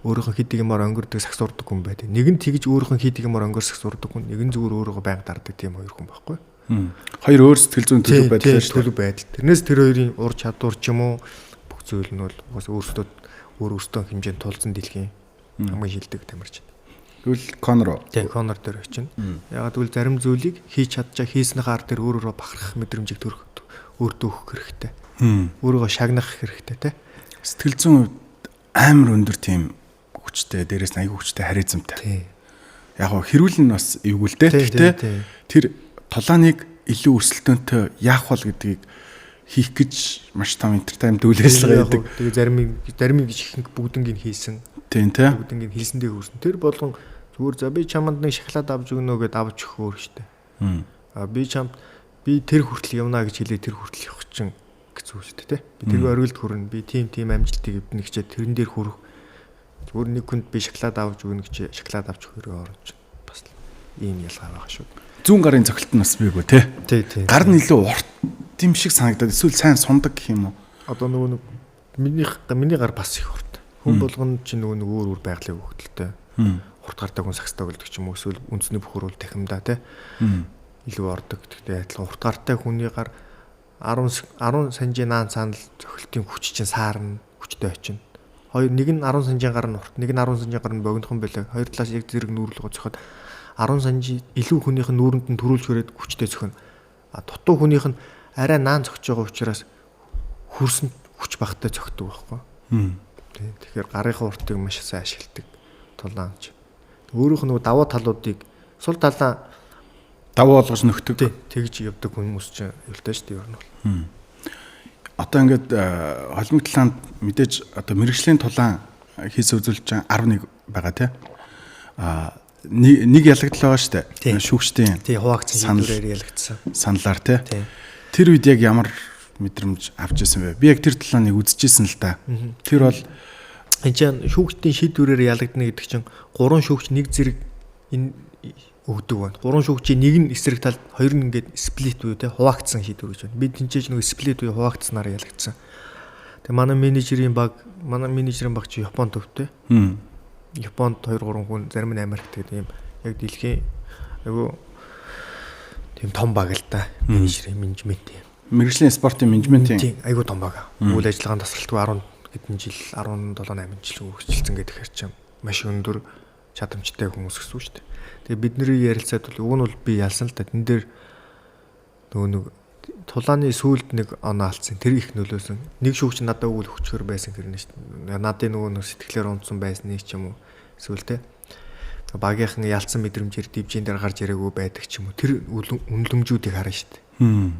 өөрийнхөө хийдэг юмар өнгөрдөг сагсуурдаг хүн байдаг. Нэг нь тэгж өөрийнхөө хийдэг юмар өнгөр сагсуурдаг хүн, нэг нь зүгээр өөрийгөө байнга дардаг тийм хоёр хүн байхгүй. Хоёр өөр сэтгэл зүйн төлөв байдал шүү дээ. Байдал. Тэрнээс тэр хоёрын ур чадвар ч юм уу бүх зүйл нь бол өөрөөсөө хэмжээнд тулзан дэлхийн хамгийн хилдэг тамирчин. Тэгвэл Конор. Тий, Конор дээр очино. Ягаад гэвэл зарим зүйлийг хийж чадчаа хийснийхээ ар дээр өөрөөрөө бахархах мэдрэмжийг төрөх өөртөө өгөх хэрэгтэй. Өөрийгөө шагнах хэрэгтэй тий. Сэтгэл зүйн амар өндөр тийм хүчтэй, дээрээс нь аягүй хүчтэй харизмтай. Тий. Яг гоо хэрүүл нь бас эвгүй л дээ. Гэхдээ тэр толааныг илүү өрсөлдөөнтэй яах вэ гэдгийг хийх гэж маш том entertainment үйл ажиллагаа хийдэг. Тэгээ зарим гэж ихэнх бүгднийг хийсэн. Тийм тий. Бүгднийг хийсэндээ хүрсэн. Тэр болгон зүгээр за би чамд нэг шоколад авч өгнө гэдээ авч өгөх өөр штэ. Би тэр хүртэл явна гэж хэлээ тэр хүртэл явах чинь хэцүү штэ тий. Би тэр оргилд хүрнэ. Би тийм амжилтыг эвдэнэ гэчээ тэрэн дээр хүрэх. Зүгээр нэг хүнд би шоколад авч өгнө гэж шоколад авч өгөхөөр орж бас ийм ялгаа байгаа шүү. Зүүн гарын цогцолт нь бас бийгөө тий. Тий. Гар нь илүү урт юм шиг санагдаад эсвэл сайн сундаг гэх юм уу? Одоо нөгөө миний гар бас их урт. Хүн болгоно ч нөгөө өөр байгалийн хөвгөлтэй. Урт гартай хүн сакс тоглодог ч юм уу эсвэл үндэсний бөхөр бол тахимдаа тий. Илүү ордог. Тэгтээ адилхан урт гартай хүний гар 10 санжийн наан цаанал цохилтын хүч чинь саарна, хүчтэй очино. Нэг нь 10 санжийн гар нь урт, нэг нь 10 санжийн гар нь богинохон байлаа. Хоёр талаас яг зэрэг нүүрлгөө цохоод 10 санжи илүү хүнийх нь нүүрэнд нь төрүүлж хүрээд хүчтэй зөхөн. Дутуу хүнийх нь арай наан зогсож байгаа учраас хөрсөнд хүч багтай зөгтдөг байхгүй. Тэгэхээр гарынхаа уртыг маш сайн ашигладаг тулаанч. Өөрөөх нь даваа талуудыг сул талаа даваа болгож нөхдөг. Тэгж явдаг хүмүүс ч юутай шүү дээ ер нь бол. Одоо ингээд холимог талаанд мэдээж одоо мэрэгжлийн тулаан хийсэн үзүүлэлт 11 байгаа тий. Нэг ялагдал байгаа шүү дээ. Шүүгчдийн хуваагдсан шийдвэрээр ялагдсан. Саналаар тий. Тэр үед яг ямар мэдрэмж авч ирсэн бэ? Би яг тэр талааныг үзчихсэн л да. Тэр бол энэ чинь шүүгчдийн шийдвэрээр ялагдана гэдэг чинь 3 шүүгч нэг зэрэг энэ өгдөг байна. 3 шүүгчийн нэг нь эсрэг талд хоёр нь ингээд сплит буюу те хуваагдсан шийдвэр гэж байна. Би тэнцээж нэг сплит буюу хуваагдсанаар ялагдсан. Тэгээ манай менежерийн баг чи Японд төвтэй. Японд 2 3 хүн зарим нь Америкт гэдэг юм яг дэлхийн айгу тийм том баг л да. Менежерийн менежмент юм. Мэргэжлийн спортын менежментийн айгу том баг. Үйл ажиллагаанд тасралтгүй 10 хэдэн жил 17 8 жил үргэлжилсэн гэдэг хэрэг чинь маш өндөр чадамжтай хүмүүс гэсэн үг шүү дээ. Тэгээ бидний ярилцаад бол уг нь бол би ялсан л да. Тэн дээр нөгөө нэг тулааны сүулт нэг оноо алдсан. Тэр их нөлөөсөн. Нэг шүүгч надад өгөл хүчээр байсан хэрнэ шүү дээ. Надын нөгөө сэтгэлээр унтсан байсан нэг ч юм уу. Эсвэл те багийнхан ялсан мэдрэмжээр дивжин дээр гарч ирээгүй байдаг ч юм уу. Тэр үнэлэмжүүдийг харна шүү дээ.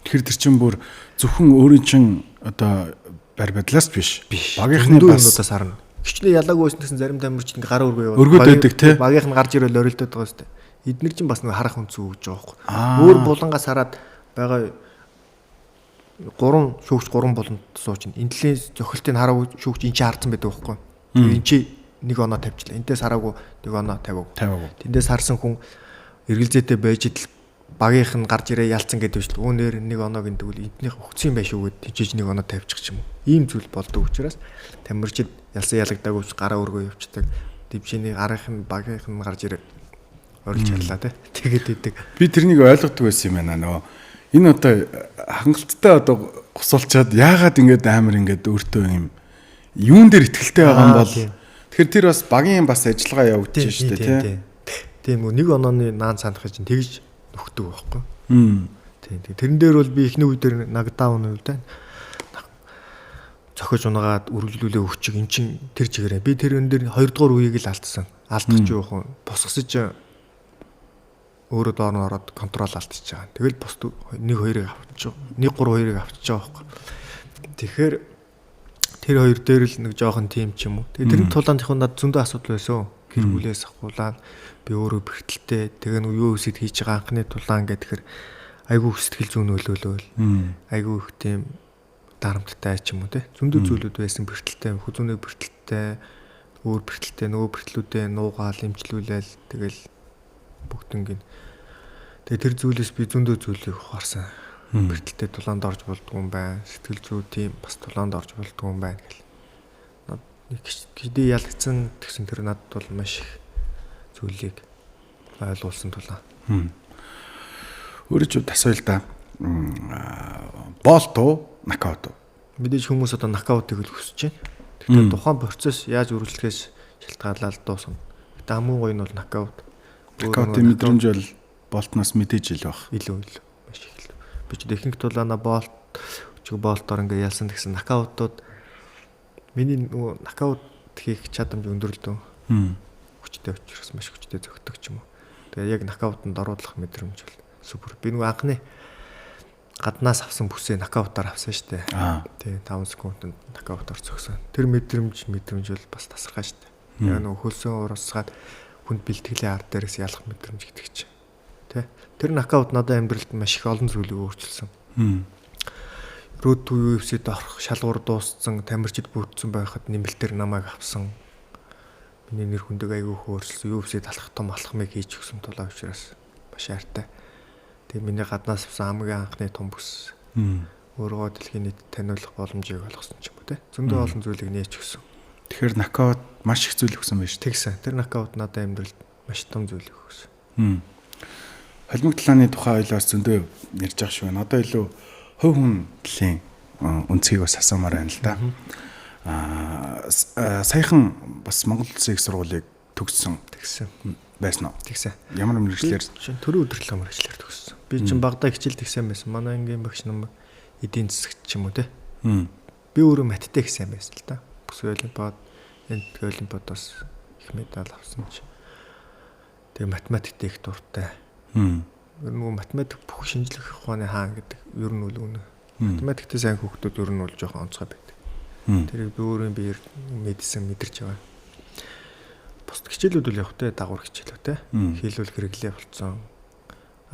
Тэгэхээр тэр чинь бүр зөвхөн өөрийн чинь одоо барь бадлаас биш. Багийнхны бас харна. Хичнээн ялаагүй байсан гэсэн зарим тамирчид ингээ гар өргөө яваад өргөд байдаг те. Багийнх нь гарч ирэл орилдоод байгаа шүү дээ. Эднэр чинь бас нэг харах үнцэн өгж байгаа байхгүй. Өөр булангаас хараад байгаа 3 шүүгч 3 болонд суучин. Энэлийн зохилтыг хараагүй шүүгч энэ чинь хардсан байдаг байхгүй. Энэ чинь нэг оноо тавьчлаа. Энтээс хараагүй нэг оноо тавиагүй. Тэндээс харсан хүн эргэлзээтэй байж идэл багийнх нь гарч ирээ ялцсан гэдэг шүү дээ. Үүнээр нэг оноо гэндэг үл эднийх өгцсөн байх шүү гэд тийж нэг оноо тавьчих ч юм уу. Ийм зүйл болдог учраас тамирчид ялсан ялагдаагүй гараа өргөө явцдаг. Дивжиний гарынх нь багийнх нь гарч ирээ орилж харлаа те. Тэгээд идэг. Би тэрнийг ойлгодог байсан юм байна нөгөө. Энэ одоо хангалттай одоо гусалчаад яагаад ингэж амар ингэж өөртөө юм юун дээр ихтэлтэй байгаа юм бол тэгэхээр тэр бас багийн бас ажиллагаа явагдаж шүү дээ тий. Тийм үү нэг онооны наан санах чинь тэгж нөхдөг байхгүй. Тийм. Тэрэн дээр бол би эхний үе дээр нагдаун үед зохиж унаагаад үргэлжлүүлээ өгчих эн чин тэр чигээрээ би тэр өн дээр 2 дугаар үеийг л алдсан. Алдах ч юу вэ? Босгосож өөрөө доор нь ороод контрол алдчихж байгаа. Тэгэл бус 1 2-ыг авчих. 1 3 2-ыг авчиж байгаа байхгүй. Тэгэхээр тэр хоёр дээр л нэг жоохон тим ч юм уу. Тэгээ тэрний тулаанд их надад зөндөө асуудал байсан. Гэр бүлээс ахуулаад би өөрөө бэрхтэлтэй тэгээ нэг юу өсөд хийж байгаа анхны тулаан гэхээр айгүй сэтгэл зүйн нөлөөлөл. Айгүй их тийм дарамттай ч юм уу те. Зөндөө зүйлүүд байсан бэрхтэлтэй, хүзүүнээ бэрхтэлтэй, өөр бэрхтэлтэй, нөгөө бэрхтлүүдээ нуугаал, эмчлүүлээл тэгэл бүгднийг. Тэгээ тэр зүйлээс би зөндөө зүйлийг ухаарсан. Бэрхтэлтэй тулаанд орж болдгоо юм байна. Сэтгэл зүй тийм бас тулаанд орж болдгоо юм байна гэл. Нэг хэдий ялгцсан гэсэн тэр надад бол маш их зүйлийг ойлгуулсан тулаа. Өөрөө ч тасвал да. Болт уу, нокаут уу? Мэдээж хүмүүс одоо нокаутыг л хүсэж байна. Тэгэхээр тухайн процесс яаж үргэлжлэхээс шалтгаалаад дуусна. Гэтэ хамгийн гоё нь бол нокаут. Нокаутын мэдрэмж бол болтноос мэдээж ил баг. Илүү маш их л. Би ч техник тулаана болтоор ингээ ялсан гэсэн нокаутууд миний нөгөө нокаут хийх чадамж өндөрлөө. Хүчтэй учраас маш хүчтэй зөгтөг ч юм уу. Тэгээ яг нокаутанд оруулах мэдрэмж бол супер. Би нөгөө анхны гаднаас авсан бүсээ нокаутаар авсан шүү дээ. Тэгээ 5 секундэд нокаутаар зогсон. Тэр мэдрэмж бол бас тасархаа шүү дээ. Яг нөгөө хөлсөө урасгаад хүнд бэлтгэлээ ард дээрээс ялах мэдрэмж гэдэг чинь. Тэ? Тэр нокаут надад амьдралд маш их олон зүйлийг өөрчилсөн. Рүүд UFC-д орох шалгуур дууссан, тамирчид бүрдсэн байхад нэмэлтээр намайг авсан. Миний нэр хүндэг аягүй хөөрсөн. UFC-д алхах том алхмыг хийж өгсөн тулаа учраас маш хайртай. Тэгээ миний гаднаас авсан хамгийн анхны том бүс. Өөрөө дэлхийн нийт таниулах боломжийг олгосон ч юм уу те. Зөндөө олон зүйлийг нээж өгсөн. Тэгэхээр нокаут маш их зүйл өгсөн байж тэгсэн. Тэр нокаут надад амьдралд маш том зүйл өгсөн. Холимог талааны тухай ойлоос зөндөө ярьж байгаа шүү. Одоо илүү хувь хүн талын үнцгийг бас асуумаар байна л да. Саяхан бас Монгол Улсын их сургуулийг төгссөн. байсан уу? Тэгсэн. Ямар мэрэгчлэр? Төрийн удирдлага мэрэгчлэр төгссөн. Би чинь багада хичээл тэгсэн байсан. Манай ангийн багш нам эдийн засагт ч юм уу те. Би өөрөө математик сайн байсан л да. Бүс олимпиад энэ олимпиадаас их медаль авсан чи. Тэгээ математикт их дуртай. Нөгөө математик бүх шинжлэх ухааны хаан гэдэг ер нь үл үнэ. Математиктэй сайн хүүхдүүд ер нь бол жоохон онцгой байдаг. Тэрийг би өөрөө биеэр мэдсэн мэдэрч байгаа. Бусд хичээлүүд бол яг тэ дагуур хичээлүүд те. Хийлүүл хэрэглээ болцсон.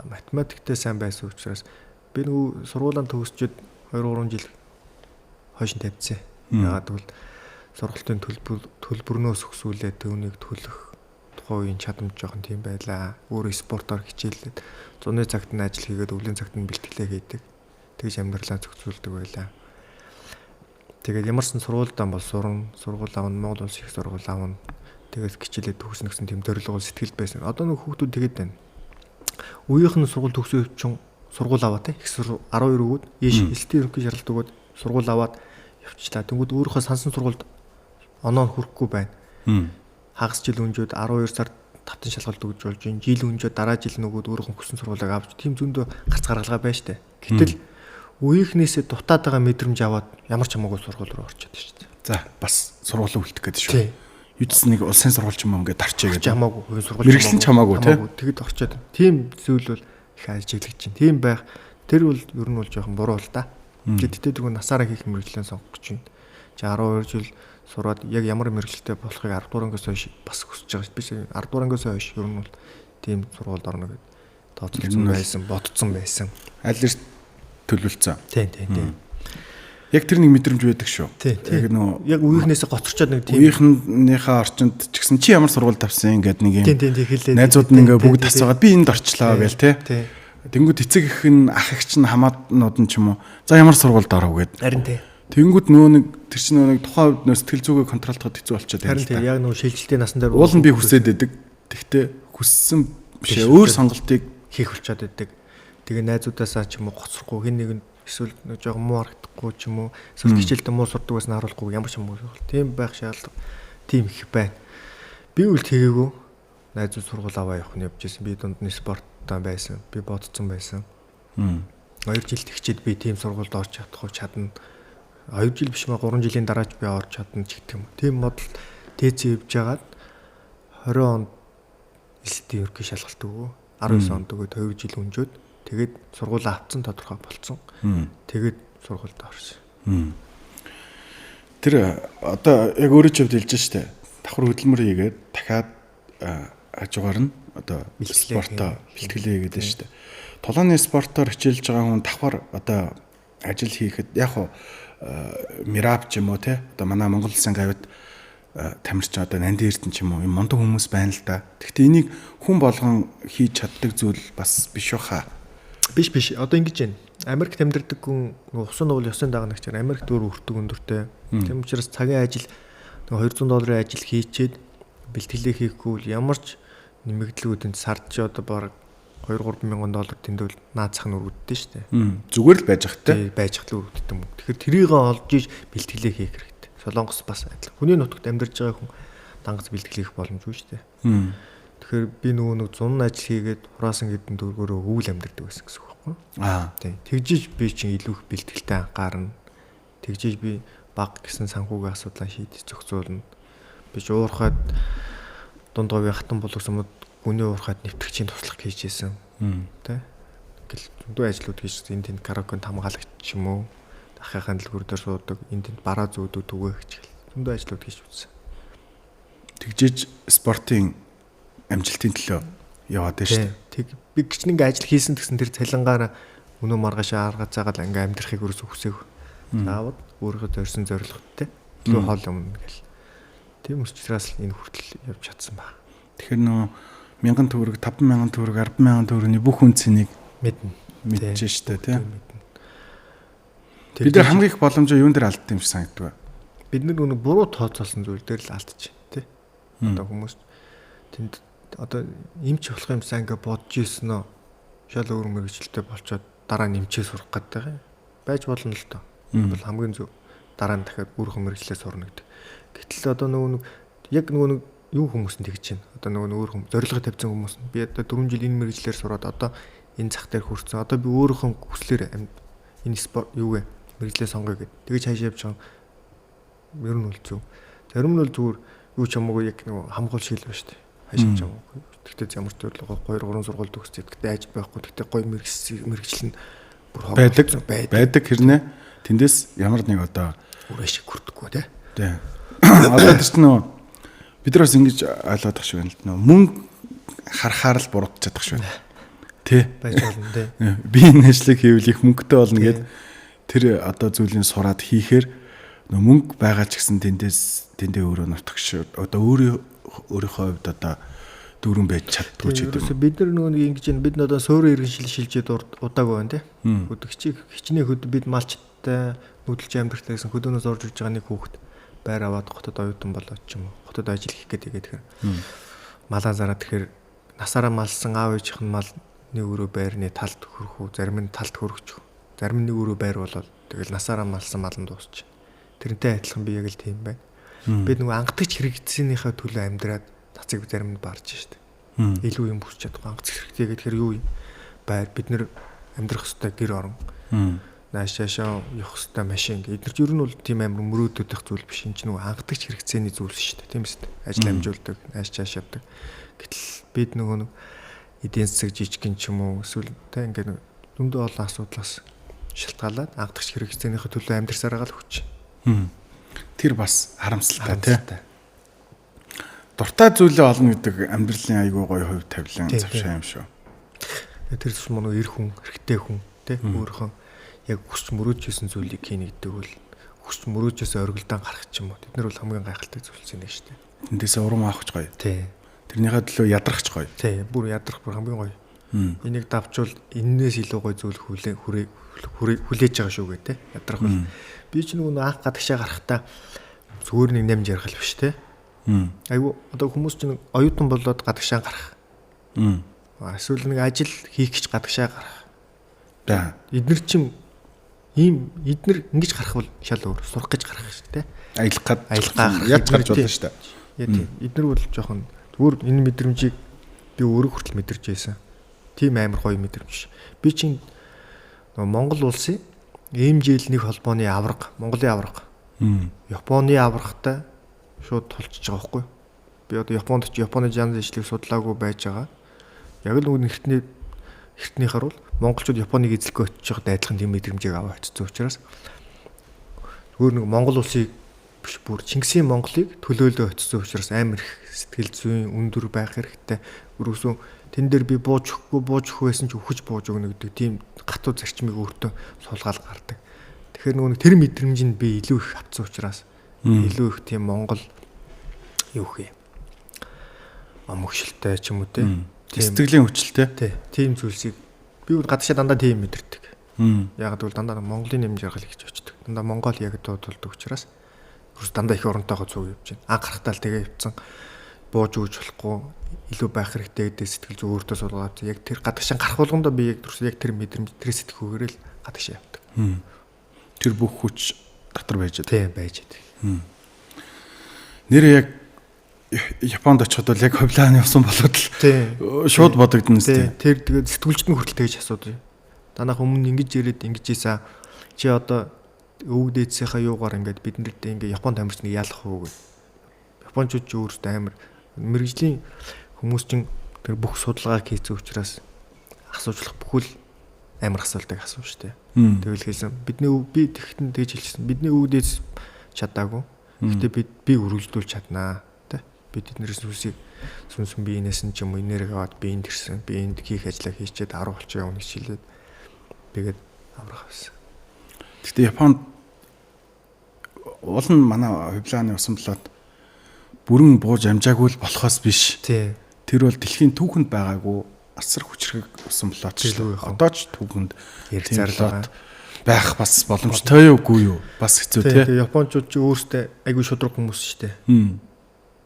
Математиктэй сайн байсан учраас би нөгөө сургуулийн төгсчөд 2-3 жил хойш тавьдсан. Яагаад гэвэл сургалтын төлбөрнөөс өсвүүлээд төвнийг төлөх тухайн үеийн чадамж жоохон тийм байлаа. Өөрөө спортоор хичээлээд зуны цагт нь ажил хийгээд өвлийн цагт нь бэлтгэлээ хийдэг. Тэгж амьдралаа зохицуулдаг байлаа. Тэгээд ямарсан сургуультай бол сургууль авна, Монгол улс их сургууль авна. Тэгээд хичээлээ төгснө гэсэн тийм зорилго сэтгэлд байсан. Одоо нэг хүүхдүүд тэгээд байна. Үеийнх нь сургууль төгсөө чинь сургууль аваад их 12 өгөөд ийш элтийн ерөнхий шалгалт өгөөд сургууль аваад явчихлаа. Тэнгүүд өөрийнхөө сансан сургуульд оноо хүрэхгүй байна. Хагас жил өнжөөд 12 сард тавтан шалгалт өгж болж байна. Жил өнжөөд дараа жил нөгөөд өөрийнхөө хүссэн сургуулийг авч тийм зөндөө гарц гаргалгаа байна штэ. Гэтэл үеийнхнээсээ дутаад байгаа мэдрэмж аваад ямар ч хамаагүй сургууль руу орчод штэ. За бас сургуулаа үлдэх гэдэг шүү. Юудс нэг улсын сургууль ч юм уу ингээд дарчээ гэдэг. Хамаагүй сургууль мэргэжлийн ч хамаагүй тий. Тэгэд орчод. Тийм зүйл бол их ажиглаж чинь. Тийм байх. Тэр бол ер нь бол жоохон буруу л да. Гэхдээ тэгвэл насаараа хийх мэргэжлээ сонгох гэж байна. Чи 12 жил сураад яг ямар мэргэжилтэй болохыг 10 дугаар ангиас хойш бас хүсэж байгаа шүү. Би 10 дугаар ангиас хойш ер нь бол тийм сургуульд орно гэд тооцоолсон байсан, бодцсон байсан. Аль эрт төлөвлөсөн. Тийм. Яг тэр нэг мэдрэмж байдаг шүү. Яг нөө яг үеийнхнээсээ гоцорчоод нэг тийм үеийнхнийхээ орчинд ч гэсэн чи ямар сургууль тавьсан ингээд нэг юм. Тийм хэлээ. Найзууд нь ингээд бүгд асуугаад би энд орчлоо гээл те. Тэнгүүд эцэг их нь ах эгч нь хамаатнууд нь ч юм уу. За ямар сургуульд оров гэд. Харин тий. Тэнгүүд нөгөө нэг тэр чинь нөгөө нэг тухайн үед сэтгэл зүгээ контролдоход хэцүү болчиход байна. Харин тий. Яг нөгөө шилжилтийн насан дээр уул нь би хүсээд байдаг. Тэгтээ хүссэн бишээ өөр сонголтыг хийх болчиход байдаг. Тэгээ найзуудаасаа ч юм уу гоцрохгүй хин нэг нь эсвэл нэг жоохон муу харагдахгүй ч юм уу эсвэл хичээлдээ муу сурдаг байсан харуулахгүй ямар ч юм уу тийм байх шаардлага тийм их байна. Би үл тэгээгүй найзууд сургууль аваа явах нь явжсэн. Би дунд нь спорттой байсан. Би бодцсон байсан. 2 жил тэгчээд би тийм сургуульд орж чадах уу чадна. 2 жил биш маа 3 жилийн дараач би орж чадна ч гэх юм. Тийм модал ТЦ явж хагаад 20 онд элтийн ерөнхий шалгалт өгөө. 19 онд өгөөд 2 жил өнжөөд тэгээд сургуулаа авцсан тодорхой болцсон. Тэгээд сургуульд орсон. Тэр одоо яг өөрөө ч хувьд хэлж штэ. Давхар хөдөлмөр хийгээд дахиад хажуугаар нь одоо спортоо бэлтгэлээ хийгээд штэ. Тулааны спортоор хичээлж байгаа хүн давхар одоо ажил хийхэд яг хуу мирап ч юм уу те одоо манай Монгол Улсын гавьд тамирч одоо Нанди Эрдэнэ ч юм уу юм мундаг хүмүүс байна л да. Гэхдээ энийг хүн болгон хийж чаддаг зүйл бас биш баха. Биш. Одоо ингэж байна. Америкт амьдардаг хүн усан дуул ёсын дагнагчаар Америкт өөр өртөг өндөртэй. Тийм учраас цагийн ажил $200 ажил хийчээд бэлтгэлээ хийхгүй ямар ч нэмэгдлүүд энд сард ч одоо баг $2-3 мянган тэндвэл наацах нь өргөддөө шүү дээ. Зүгээр л байж хат те. Байж хат л өргөддөг юм. Тэгэхээр трийг олж иж бэлтгэлээ хийх хэрэгтэй. Солонгос бас адил. Хүний нутагт амьдарч байгаа хүн дангас бэлтгэл хийх боломжгүй шүү дээ. Тэгэхээр би нөгөө нэг зун ажил хийгээд хураасан гэдэг дөргөөрөө өвөл амьдардаг байсан гэсэн үг байхгүй. Тийм. Тэгжиж би чинь илүү их бэлтгэлтэй анхаарна. Тэгжиж би баг гэсэн санхүүгийн асуудлаа шийдэж зохицуулна. Би ч уурхаад дунд говийн хатан болгосон хүний уурхаад нэвтрэгчийн туслах хийжсэн. Тэ. Ингээл зөндөө ажлууд хийжсэн. Энд тэнд караокенд хамгаалагч ч юм уу. Ахыхын дэлгүүр дээр суудаг. Энд тэнд бараа зүүдүүд түгээх ч зөндөө ажлууд хийж үзсэн. Тэгжиж спортын амжилтын төлөө яваад байна шүү дээ. Тэг би гिच нэг ажил хийсэн гэсэн тэр цалингаар өнөө маргаашаа арга цаагаад ингээм амьдрахыг өрөөс хүсэв. Заавал өөрийнхөө зорьсон зорилготой илүү хоол юм гэл. Тийм учраас энэ хүртэл явж чадсан баг. Тэгэхээр нөө 1000 төгрөг, 5000 төгрөг, 100000 төгрөгийн бүх үнцнийг мэдэж штэ тий. Бид нар хамгийн их боломжоо юун дээр алдсан юм шиг санагддаг. Бид нар нөгөө буруу тооцоолсон зүйл дээр л алдчих тий. Одоо хүмүүс тэнд одоо эмч болох юмсан ингээ бодож ийсэн нөө шал өөр мэрэгчлээ болчоод дараа нэмчээ сурах гэдэг юм. Байж болно л доо. Бол хамгийн зөв дараа нь дахиад өөрийнхөө мэрэгчлээ сурна гэдэг. Гэтэл одоо нөгөө яг нөгөө юу хүмүүс нь тэгж байна. Одоо нөгөө өөр хүмүүс зорилго тавьсан хүмүүс нь би одоо 4 жил энэ мэрэгчлэр сураад одоо энэ цах дээр хүрсэн. Одоо би өөрийнхөө хүслээр энэ спорт юу вэ? Мэрэгчлээ сонгоё гэд. Тэгэж хаашаа явж байгаа. Ер нь бол зөв. Зарим нь бол зүгээр юу ч хамаагүй яг нөгөө хамгаал шиг л байна шүү дээ. Хаашаа явж байгаа. Тэгтээ ямар ч төрлөг 2 3 сургууль төгсчихэд тэгтээ айж байхгүй. Тэгтээ гоё мэрэгчлэн бүр байдаг хэрнээ тэндээс ямар нэг одоо өөрөө шиг хүрдэггүй тий. Тий. Одоо ч нөө бид нараас ингэж ойлгоод тах шиг байна л нөө мөнгө харахаар л буруудаж чадах шиг байна. Тий. Байж болно тий. Би энэ ажлыг хийвэл их мөнгөтэй болно гэд тэр одоо зүйлийг сураад хийхээр нөө мөнгө байгаа ч гэсэн тэндээ өөрөө нутагш одоо өөрийнхөө хувьд одоо дүүрэн байж чаддгүй ч гэдэг. Бид нар нөгөө нэг ингэж бид одоо суурин иргэншил шилжээд удаагүй байна тий. Хөдөгчийг хичнээн хөд бид малчтай нүүдэлж амьдрахтай гэсэн хөдөөнөөс орж ирж байгаа нэг хүүхэд байр аваад хотод оюутан болоод ч юм уу. Хотод ажил хийх гэдэг тэгэхээр малаа зараад тэгэхээр насаараа малсан аав ээжийнх нь мал нэг өрөө байрны талд хөрөх үү, зарим нь талд хөрөгч. Зарим нь нэг өрөө байр болоод тэгэл насаараа малсан мал нь дуусч. Тэрнтэй адилхан би яг л тийм байна. Бид нөгөө ангатгч хэрэгцээнийхээ төлөө амьдраад цацыг зарим нь барж штэ. Илүү юм бүрч чадахгүй ангатгч хэрэгтэй гэхээр юу юм? Байр бид нэр амьдрах хөстэй гэр орон. Наашаашаа явах хөстэй машин гэдэг. Эдгээр ер нь бол тийм амар мөрөөдөх зүйл биш. Энэ ч нөгөө ангатгч хэрэгцээний зүйл шүү дээ. Тийм үст. Ажил амжуулдаг, наашааш явдаг. Гэтэл бид нөгөө эдийн засаг жижигэн ч юм уу эсвэл тэ ингээд зөндөө олон асуудлаас шалтгаалаад ангатгч хэрэгцээнийхээ төлөө амьдрсараа л хүч. Тэр бас харамсалтай тий. Дуртай зүйлээ олно гэдэг амьдралын айгүй гоё хувь тавилан завшаа юм шүү. Тэр зүйл манай эр хүн, эрэгтэй хүн тий өөрийнхөө яг хүсч мөрөөжсэн зүйлийг хийнэ гэдэг бол хүсч мөрөөжөөс оргилдаан гарах ч юм уу. Тэд нар бол хамгийн гайхалтай зүйлс юм шүү дээ. Тэндээсээ урам авахч гоё. Тий. Тэрнийхээ төлөө ядрахч гоё. Тий, бүр ядрах бүр хамгийн гоё. Энийг давчвал энээс илүү гоё зүйл хүлээж байгаа шүү гэ тий. Ядрах бол би ч нөгөө анх гадагшаа гарахтаа зүгээр нэг намж ярих л биш тий. Айгу одоо хүмүүс чинь оюутан болоод гадагшаа гарах. Эсвэл нэг ажил хийх гэж гадагшаа гарах. Да. Эднэр чинь эднэр ингэж гарах бол шал өөр сурах гэж гарах шүү дээ. Аялах яаж гарч болно шүү дээ. Эднэр бол жоохон зүгээр энэ мэдрэмжийг би өөрөө хүртэл мэдэрч байсан. Тийм амар гоё мэдрэмж. Би чинь Монгол улсын ЭМЖЛ-ийн холбооны авраг, Монголын авраг. Японы аврагтай шууд тулчж байгаа байхгүй. Би одоо Японы жанр ижлийг судлаагүй байж байгаа. Яг л нөгөө эртнийхэр бол монголчууд Японыг эзлэхөө очиж байгаад адилхан тийм мэдрэмжийг аваа очсон учраас зүгээр нэг Монгол улсыг биш бүр Чингисийн Монголыг төлөөлөө очсон учраас амар их сэтгэл зүйн өндөр байх хэрэгтэй. Өрөөсөө тэн дээр би бууж өгөхгүй байсан ч өхөж бууж өгнө гэдэг тийм гатуу зарчмыг өөртөө суулгаад гардаг. Тэгэхээр нөгөө тэр мэдрэмжинд би илүү их авцсан учраас илүү их тийм Монгол юу хэ амгшилтай ч юм уу те сэтгэлийн хүчтэй тийм зүйлсийг би бол гадагшаа дандаа тийм мэдэрдэг. Яг гэвэл дандаа Монголын нэм жаргал хийж очдөг. Дандаа Монгол яг дуудулдаг учраас өөрс дандаа их оронтойгоо зүг явж байна. Гарахтаа л тэгээ явцсан бууж өгч болохгүй илүү байх хэрэгтэй гэдэг сэтгэл зүй өөртөө суулгаад яг тэр гадагшаа гарах болгондоо би яг тэр мэдрэмж тэр сэтгүүгээр л гадагшаа явдаг. Тэр бүх хүч дотор байж байгаа. Тийм байж байгаа. Нэр яг Японд очиход бол яг ховлааны явсан болоод л шууд бодогдно үстэй. Тэр тэгээд сэтгүүлчд нь хүртэл тэгж асуудаг. Танах өмнө ингэж ирээд ингэж ийсэн чи одоо өвөг дээдсийнхаа юугаар ингээд биднэрт ингээд Японд амьдарч нэг яалах уу гэв. Япончууд ч өөрсдөө амар мэрэгжлийн хүмүүс чинь тэр бүх судалгааг хийсэн учраас асуужлах бүхэл амар асуултыг асууж штэ. Тэгвэл хэлсэн би тэгтэн тэгж хэлсэн. Бидний өвөг дээдс чадаагүй. Гэхдээ би өргөлдүүлж чаднаа. Бид эднэрээс сүнсэн биенээс нь ч юм уу энерги аваад биеинд ирсэн. Би энд хийх ажлаа хийчихэд 10 болчих явна гэж хэлээд тэгээд амрах авсан. Гэхдээ Японд уул нь манай хөвлааны усан болоод бүрэн бууж амжаагүй л болохоос биш. Тэр бол дэлхийн түүхэнд байгаагүй асар хүчрэг усан болоод ч одоо ч түүхэнд ярьцаарлаад байх бас боломжтой юугүй юу? Бас хэцүү тий. Япончууд ч өөрсдөө айгүй шудраг хүмүүс шүү дээ.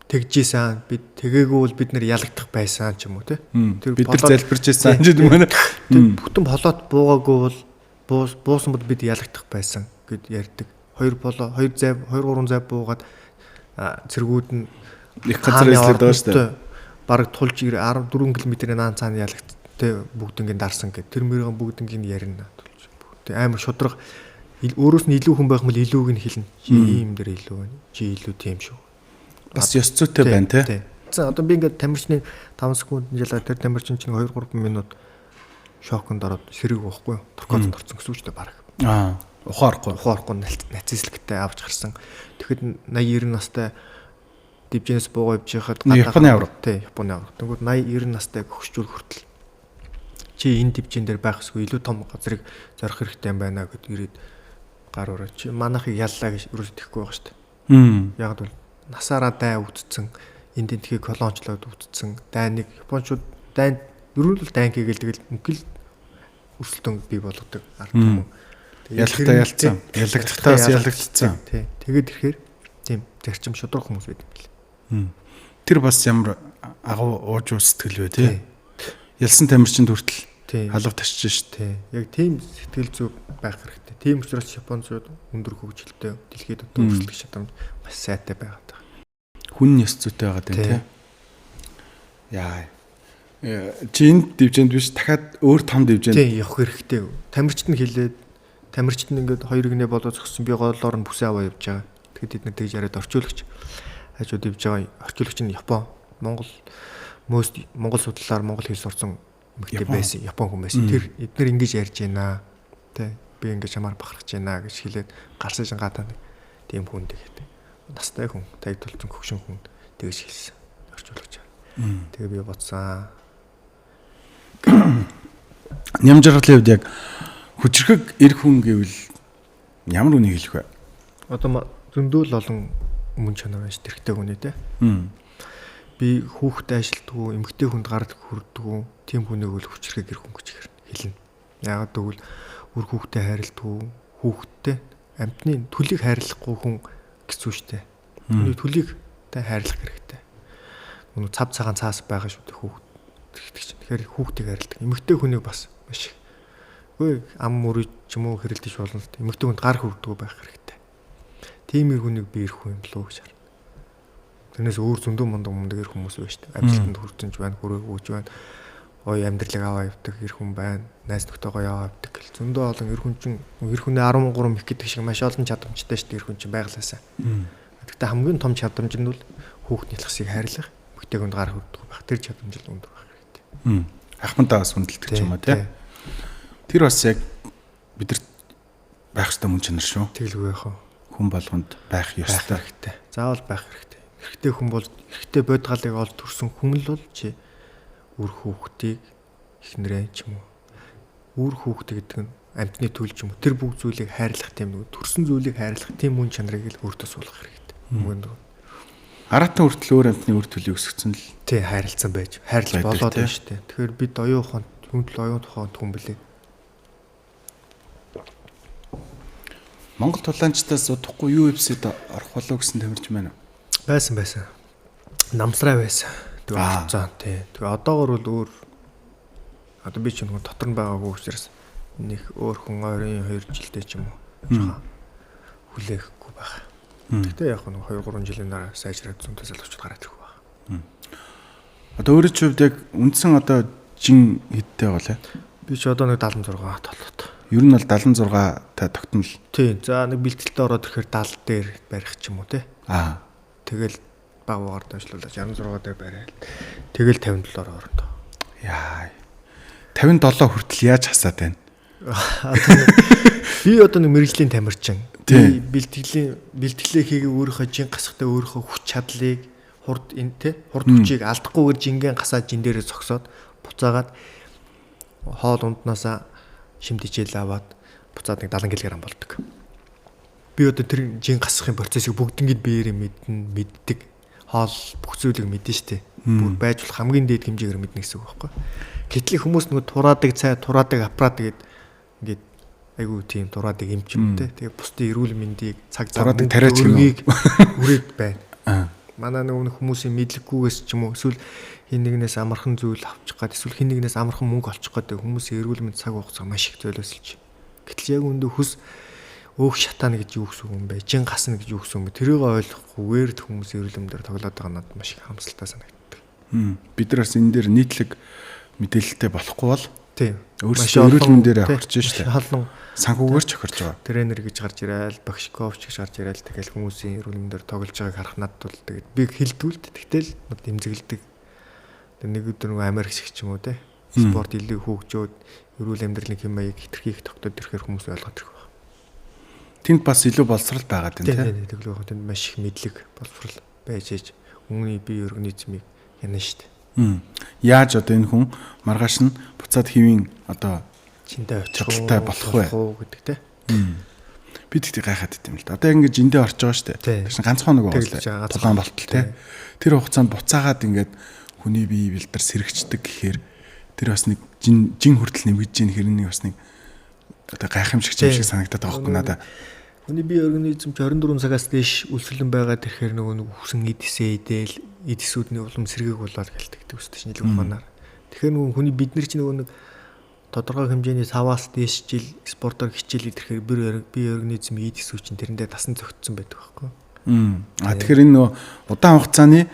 Тэгжээсэн бид тэгээгүй бол бид нэр ялагдах байсан ч юм уу тий. Бид нар залбирч байсан ч юм уу. Бүтэн болоод буугаагүй бол буусан бол бид ялагдах байсан гэд ярьдаг. 2 3 зай буугаад цэргүүд нь их газар эслээд байгаа шүү дээ. Бараг тулж 14 км-ийн наан цаана ялагттай бүгднийг дарсан гэд. Тэр мөрийн бүгднийг ярина тулж. Тэг амар шудраг өөрөөс нь илүү хүн байх мэл илүүг нь хэлнэ. Чи ийм дээр илүү байна. Чи илүү тийм шүү. Бас ёс зүйтэй байна те. За одоо би ингээд тамирчны 5 секунд ялаа тэр тамирчин чинь 2-3 минут шоконд ороод сэрэг уухгүй юу? Торкоцонд орсон гэсэн үг ч баг. Ухаарахгүй нацистлагтай авч гарсан. Тэгэхэд 80-90 настай дивжнээс буугаа явж байхад Японы авраг. Тий, Японы авраг. Тэгвэл 80-90 настай хөгшчүүл хүртэл чи энэ дивжин дээр байх эсвэл илүү том газрыг зорих хэрэгтэй юм байна гэд ирээд гар ураа чи манайхыг яллаа гэж юу тэхгүй байгаа шүү дээ. Яг бол насаараа дай үтцсэн энд тэнхийг колончлоод үтцсэн дайныг японочууд дайн ерөнхийдөө дайн хийгээл тэгэл мөнгөл өрсөлдөөн бий болгодог ард юм. Ялахтаа ялцсан. Ялагдахтаас ялагдсан. Тий. Тэгээд ирэхээр тийм зарчим шудраг хүмүүс байдаг юм. Тэр бас ямар агуу уужуу сэтгэл вэ тий. Ялсан тамирчинд хүртэл халав ташиж шүү дээ. Яг тийм сэтгэл зүй байх хэрэгтэй. Тийм учраас Японууд өндөр хөгжилтэй дэлхийд одоо өрсөлдөх чадамж маш сайтай байгаа даа. Хүн ёс зүйтэй байгаа тийм тий. Яа. Чин дивжэнд биш дахиад өөр том дивжэнд явах хэрэгтэй. Тамирчид нь хэлээд тамирчид нь ингээд хоёр гинэ болоо зогссон би голоор нь бүсээ аваа явж байгаа. Тэгэхэд бид нар тэгж яриад орчуулагч хажууд явж байгаа. Орчуулагч нь Япон, Монгол судлалаар монгол хэл сурсан эмэгтэй байсан. Япон хүн байсан. Тэр эдгээр ингэж ярьж байна. Тэ би ингэж чамаар бахархаж байна гэж хэлээд гарсан гадаа тийм хүн тэгээд настай хүн, тагтулсан хөгшин хүн тэгж хэлсэн. Орчуулагч. Тэгээ би бодсон. Нямжралын хувьд яг хүчрхэг эр хүн гэвэл ямар үнийг хэлэх вэ? Одоо зөндөл олон өмнө чанар байж тэрхтэй хүн ээ те. Би хүүхдэд ажилтгүй, эмэгтэй хүнд гард хүрдэггүй, тийм хүнийг бол хүчрхэг эр хүн гэж хэлнэ. Яагаад гэвэл үр хүүхдэд хайрладгүй, хүүхдэд амьтны төлийг хайрлахгүй хүн гэсэн үстэй. Түүний төлийг хайрлах хэрэгтэй. Нүг цав цагаан цаас байгаа шүү дээ хүүхд. Тэгэхээр хүүхдийг хайрладаг. Эмэгтэй хүнийг бас маш их. Үгүй ам мөрөж ч юм уу хэрэлдэж болно л дээ. Эмэгтэй хүнд гар хүрдэггүй байх хэрэгтэй. Тийм эр хүнийг би ирэх юм болов уу гэж харна. Тэрнээс өөр зөндөө мундаг эр хүмүүс байна шүү дээ. Амжилтанд хүрсэн ч байна, хүрээгүй ч байна. Ой амьдралыг аваа явдаг эр хүн байна. Найз нөхдөйгөө яваа явдаг гэл зөндөө олон эр хүн чинь эр хүнээ 13 их гэдэг шиг маш олон чадамжтай шүү дээ эр хүн чинь байглаасаа. Гэхдээ хамгийн том чадамж нь бол хүүхд нэлхсийг хайрлах, эмэгтэй хүнд гар хүрдэггүй байх. Тэр чадамж л өндөр байх хэрэгтэй. Ахмантаа бас хүндэлдэг ч юм уу тий. Тэр бас яг бидэрт байх ёстой мөн чанар шүү. Тэглгүй яах вэ? Хүн болгонд байх ёстой. Хэрэгтэй. Заавал байх хэрэгтэй. Эрэгтэй хүн бол эрэгтэй бодгалыг олж төрсөн хүн л бол чи үр хүүхдийг эхнэрээ ч юм уу. Үр хүүхдээ гэдэг нь амьтны төл ч юм уу. Тэр бүх зүйлийг хайрлах тийм нэг төрсөн зүйлийг хайрлах тийм мөн чанарыг л өөртөө суулгах хэрэгтэй. Мөн. Аратан хүртэл өөр амьтны үр төлөй өсгсөн л тий хайрлцсан байж. Хайрлаж болоод байна шүү дээ. Тэгэхээр бид оюун ухаанд хүндэл оюун ухаанд хүн блэ. Монгол тулаанчдаас удахгүй юу вебсайт орох болов гэсэн тамирч байна. Байсан. Намсраа байсан. Тэгээ авцаа тий. Тэгээ одоогор бол өөр одоо би ч нэг дотор нь байгаагүй учраас нэг өөр хүн ойрын 2 жилдээ ч юм уу жоохон хүлээхгүй байгаа. Гэтэ яг нэг 2-3 жилийн дараа сайжраад зүүнтэй залгууч гараад ирэх байгаа. Одоо өөрөө ч хувьд яг үндсэн одоо жин хэдтэй болоо? Би ч одоо нэг 76 толгот. Ер нь бол 76 та тогтмол. Тий. За нэг бэлтгэлтэй ороод ирэхээр 70 дээр барих ч юм уу те. Тэгэл баг угаар дайшлуулаад 66 дээр бариад тэгэл 57-оор орондоо. Яа. 57 хүртэл яаж хасаад байна? Би одоо нэг мэрэгжлийн тамирчин. Би бэлтгэлээ хийгээ өөрийнхөө жин гасахтай өөрийнхөө хүч чадлыг хурд хүчийг алдахгүйгээр жингэн гасаад жин дээрээ зогсоод буцаагаад хоол унднаасаа шимтгижээл аваад буцаад нэг 70 кг болдог. Би одоо тэр жин гасахын процессыг бүгднийг биеэрээ мэддэг. Хоол бүх зүйлийг мэднэ штэ. Бүр байж болох хамгийн дээд хэмжээгээр мэднэ гэсэн үг байхгүй. Гэтэл хүмүүс нөгөө тураадаг цай, тураадаг аппарат гээд ингээд айгуу тийм тураадаг эмч юм те. Тэгээ бусдын эрүүл мэндийг цаг тураадаг тариач хэмээг үрээд байна. Манай нөгөө хүмүүсийн мэдлэггүйгээс ч юм уу эсвэл хин нэгнээс амархан зүйл авчих гад эсвэл хин нэгнээс амархан мөнгө олчих гад хүмүүсийн эрүүл мэнд цаг хугацаа маш их зөөлөсөлж. Гэтэл яг үндэ өөх шатаана гэж юу гэсэн юм бэ? Жин гасна гэж юу гэсэн юм бэ? Тэрийг ойлгохгүйгээр хүмүүс эрүүл мэндээр тоглоод байгаа надад маш их харамсалтай санагддаг. Бид нар бас энэ дээр нийтлэг мэдээлэлтэй болохгүй бол тийм. Өөрсдөө эрүүл мэндээр авчирч штэ. Халуун санхүүгээр ч охирч байгаа. Тренер гэж гарч ирээл, багш коуч гэж гарч ирээл тэгэл хүмүүсийн эрүүл мэндээр тоглож байгааг харах надад бол тэгээд би хилдүүлд тэгтэл над эмзэглэдэг. Тэгээд нэг өдөр нөгөө Америк шиг ч юм уу те. Спорт илүү хөгжөөд эрүүл амьдралын хэм маяг хитрхи их тогтоод ирэхээр хүмүүс ойлгоод ирэх байна. Тэнд бас илүү боловсрал байгаа тийм тийм. Тэглээ байгаа. Тэнд маш их мэдлэг боловсрал байж ээж хүмүүний бие организмыг янаа штэ. Яаж одоо энэ хүн маргааш нь буцаад хэвийн одоо чиндээ чадaltaй болох вэ гэдэг те. Би тэгтээ гайхаад идэм л да. Одоо ингэж эндээ орж байгаа штэ. Тэгсэн ганцхан нэг боллоо. Тулаан болтол те. Тэр хугацаанд буцаагаад ингээд хүний бие бэлдэр сэрэгчдэг гэхээр тэр бас нэг жин хүртэл нэмгэж ийн хэрний бас нэг одоо гайхамшигч юм шиг санагдаад байгаа байхгүй надаа. Хүний бие организм 24 цагаас дээш үлсэлэн байгаа тэрхээр нөгөө хүсэн эдисээ идэл эдисүүдний улам сэргийг болоод гэлтэгдэг үстэй чинь илүү ухаанаар. Тэгэхээр нөгөө хүний бид нар чинь нөгөө нэг тодорхой хэмжээний 5-аас дээш жил спортоор хичээл идэхээр бие организм эдисүүд чинь тэрэндээ тасан зөгтсөн байдаг байхгүй. Тэгэхээр энэ нөгөө удаан хугацааны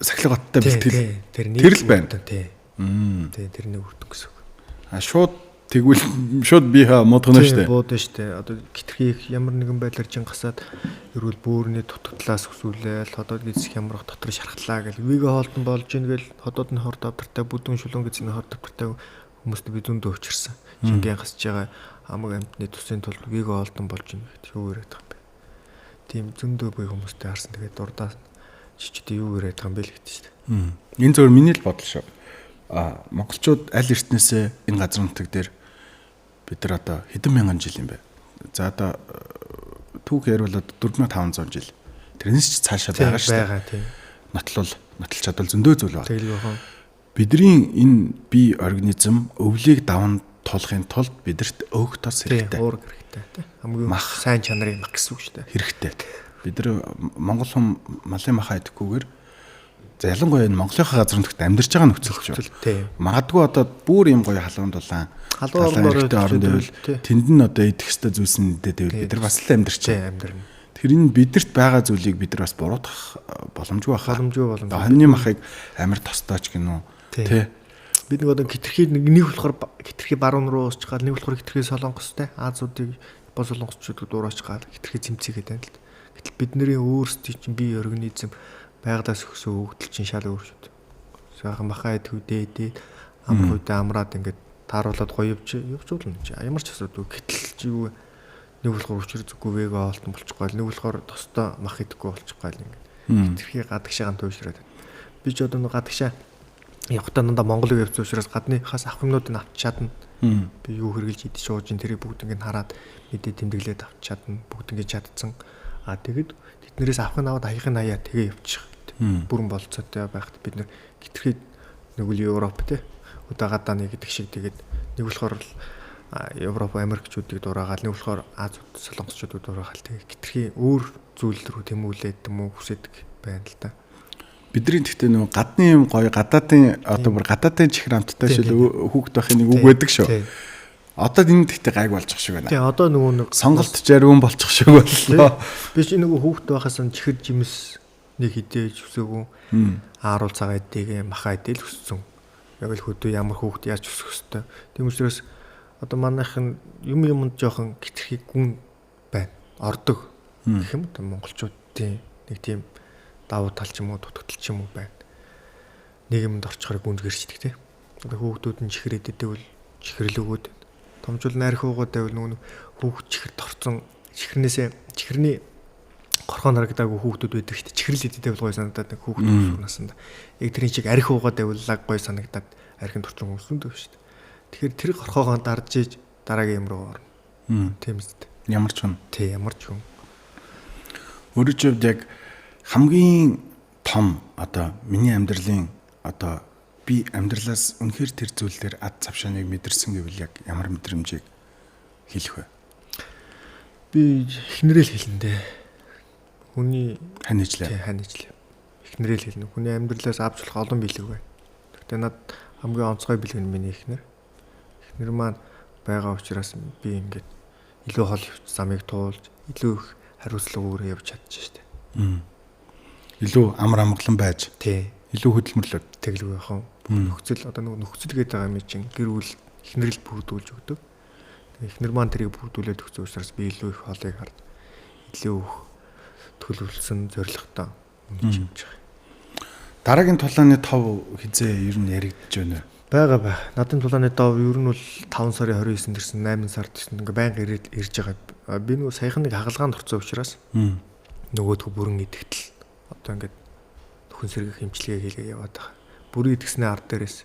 сахилга оттой бэлтгэл тэр л байна. Тий. Тэрний үрдэн гэсэн үг. Шууд тэгвэл шууд бие модгоно штэ. Бууд штэ. Одоо хитрхи ямар нэгэн байдлаар жин гасаад эрүүл бөөрийн дутагдлаас өсвөлээл ходоод гизэх ямрах дотор шархлаа гэл виго хоолтон болж ийн гэл ходоодны хор давтартай бүдүүн шулуун гэзний хор давтартай хүмүүст би зөндөө өчирсэн. Жингийн гасж байгаа хамаг амьтны тусын тулд виго хоолтон болж ийн гэд юу яриад байгаа юм бэ? Тийм зөндөө бие хүмүүстэй харсан. Тэгээд дурдаа чичтэй юу яриад байгаа юм бэ л гэдэг штэ. Энэ зөвөр миний л бодол шүү. Монголчууд аль эртнээсээ энэ газар нутаг дээр бид нар одоо хэдэн мянган жил юм бэ? За одоо түүх яривал 4500 жил. Тэрнээс ч цаашаа байгаа шүү дээ. Нотлол чадвал зөндөө зүйл байна. Тэгэл яхан. Бидний энэ бие организм өвлийг даван тулахын тулд бидэрт өөх тос хэрэгтэй. Уур хэрэгтэй тий. Хамгийн сайн чанарын мах гэсэн үг шүү дээ. Хэрэгтэй. Бид нар монгол хүн малын махаа идэхгүйгээр ялангуяа энэ Монголынхаа газар нутагт амьдарч байгаа нөхцөл шүү. Магадгүй одоо бүр юм гоё халуун дулаан халуун оронд байвал тэнд нь одоо идэх ёстой зүйлс нь идээд байвал бид нар бас л амьдарч байна. Тэгэхээр энэ бидэрт байгаа зүйлийг бид нар бас буруутгах боломжгүй баха. Хоньны махыг амар тостооч гинөө. Тэ. Бид нэг одоо хитрхи нэг болохоор хитрхи баруун руу уусч гал нэг болохоор хитрхи солонгостэй Азиудыг бос солонгосчууд дуурайч гал хитрхи цэмцээгээд байна л. Гэтэл бидний өөрсдийн чинь бие организм байгалаас өссөн хөвгдөл чинь шал өөр шүү дээ. Сайхан махаа идэхүүдээ амар хүйдээ амраад ингээд тааруулаад гоё явуулна чи. Ямар ч асуудаг. Гэтэл чи юу нэг болохоор өчр зүггүй вэго олтон болчихгоо. Нэг болохоор тостоо мах идэхгүй болчихгоо ингээд. Тэрхий гадагшаагаан туйшраад байна. Би ч одоо нэг гадагшаа явахтаа дандаа Монголыг явц учраас гадныхаас авах юмнуудыг авч чадна. Би юу хэрглэж идэж сууж ин тэрийг бүгд ингээд хараад мэдээ тэмдэглээд авч чадна. Бүгд ингээд чадсан. Тэгэд тэднэрээс авах нь аваад хаягын хаяа тэгээ явчих. Бүрэн болцоотой байхад бид нэр хитрхи нэг үл Европ те удагаадаа нэг гэдэг шиг тэгээд нэг болохоор Европ Америкчүүдийг дураагаал нэг болохоор Азиуд солонгосчуудыг дураагаал тэгээд хитрхи өөр зүйл рүү тэмүүлээд юм уу хүсэдэг байна л да. Бидний гэхдээ нэг гадны юм гоё гадаадын одоо бүр гадаадын чихэр амттай шил хүүхд байхын нэг үг байдаг шүү. Одоо энэ гэхдээ гайг болж байгаа шиг байна. Тий одоо нөгөө нэг сонголт жаргуун болчих шиг боллоо. Би чи нөгөө хүүхд байхаас нь чихэр жимс нэг хідээж өсөөгөө ааруул цагаа идэгээ махаа идэл өссөн. Яг л хөдөө ямар хүүхд яаж өсөх хэвээр. Тийм учраас одоо манайхан юмд жоохон хитрхи гүн байна. Ордог гэх юм уу монголчуудын нэг тийм давуу тал ч юм уу дутагдал ч юм уу байна. Нэг юмд орчхоор гүнд гэрчдэг те. Одоо хүүхдүүд нь чихэр идэдэвэл чихрэл өгөөд томжул найрх уугаад байвал нөгөө хүүхд чихэрт орцсон чихэрний горхон харагдаагүй хүүхдүүд байдаг шүү дээ. Чихрэл идэдэг бол гоё санагдаад нэг хүүхдүүд насанд. Яг тэрний чиг арх уугаад байвал гоё санагдаад архинд орчин хүмүүсэнд шүү дээ. Тэгэхээр тэр горхоогоо дарж иж дараагийн юм руу орно. Тийм үст. Ямар ч хүн. Тий, ямар ч хүн. Өөрөөр хэлбэл яг хамгийн том одоо миний амьдралын одоо би амьдралаас үнэхээр тэр зүйлээр ад цавшааныг мэдэрсэн гэвэл яг ямар мэдрэмжийг хэлэх вэ? Би эхнэрэл хэлэндээ. Хүний хань ижлээ. Эхнэрэл хэлнэ. Хүний амьдралаас авч болох олон бэлэг байна. Гэхдээ над хамгийн онцгой бэлэг нь миний эхнэр. Эхнэр маань байгаа учраас би ингээд илүү хол замыг туулж илүү их хариуцлага өөрөө явж чадчих штэ. Илүү амар амгалан байж. Тий. Илүү хөдөлмөрлөд тэглүү яхан. Нөхцөл одоо нөхцөл гэдэг байгаа юм чинь гэр бүл эхнэрэл бүрдүүлж өгдөг. Эхнэр маань тэрийг бүрдүүлээд өгсөн учраас би илүү их холыг хард. Илүү их төлөвлөсөн зорилготой үнэж явж байгаа. Дараагийн тулааны тов хизээ ер нь яригдж байна. Бага. Надын тулааны тов ер нь бол 5 сарын 29-нд ирсэн, 8 сард ирсэн. Ингээ байнга ирж байгаа. Би нөгөө саяхан нэг хагалгаанд орсон учраас нөгөөдгөө бүрэн идэхтэл одоо ингээд хүн сэргийх хэмжлэгээ хийгээ яваад байгаа. Бүрэн идэхснээ ард дээрээс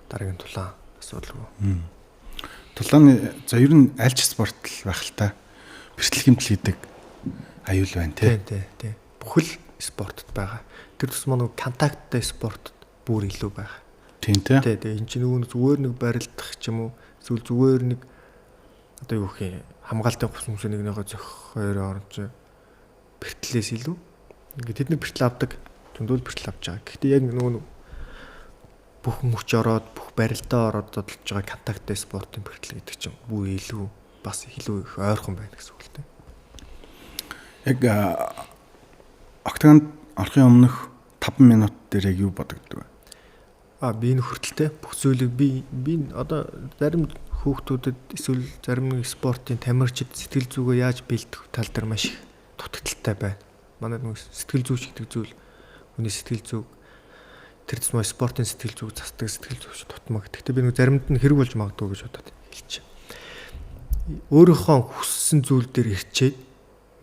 дараагийн тулаан асуудалгүй. Тулааны за ер нь аль ч спорт л байх л та. Бэртэл хэмтэл гэдэг аюул байна тий. Бүхэл спортод байгаа. Тэр тусмаа нэг контакттай спортод бүр илүү байгаа. Тийм тий. Тий. Энд чинь нөгөө зүгээр нэг барилдах ч юм уу эсвэл зүгээр нэг одоо юу гэх юм хамгаалтын гусмс нэгнийхөө зөх хоёроо оромж бэртлээс илүү. Ингээд тэд нэг бэртэл авдаг. Зөндөл бэртэл авч байгаа. Гэхдээ яг нөгөө бүх мөч ороод бүх барилдаа ороод додолж байгаа контакттай спортын бэртэл гэдэг чинь бүр илүү бас илүү их ойрхон байна гэсэн үг л дээ. Яг октагонд орохын өмнөх 5 минут дээр яг юу бодогддог вэ? Би энэ хүртэлтэй бүх зүйлийг би одоо зарим хүүхдүүдэд эсвэл зарим нэг спортын тамирчид сэтгэл зүгөө яаж бэлдэх тал дээр маш их дутагдaltaй байна. Манай нэг сэтгэл зүйч гэдэг зүйл хүний сэтгэл зүг тэр тусмаа спортын сэтгэл зүг засдаг сэтгэл зүйч тутмаг. Гэхдээ би нэг заримд нь хэрэг болж магадгүй гэж бодоод хэлчих. Өөрийнхөө хүссэн зүйл дээр ирчээд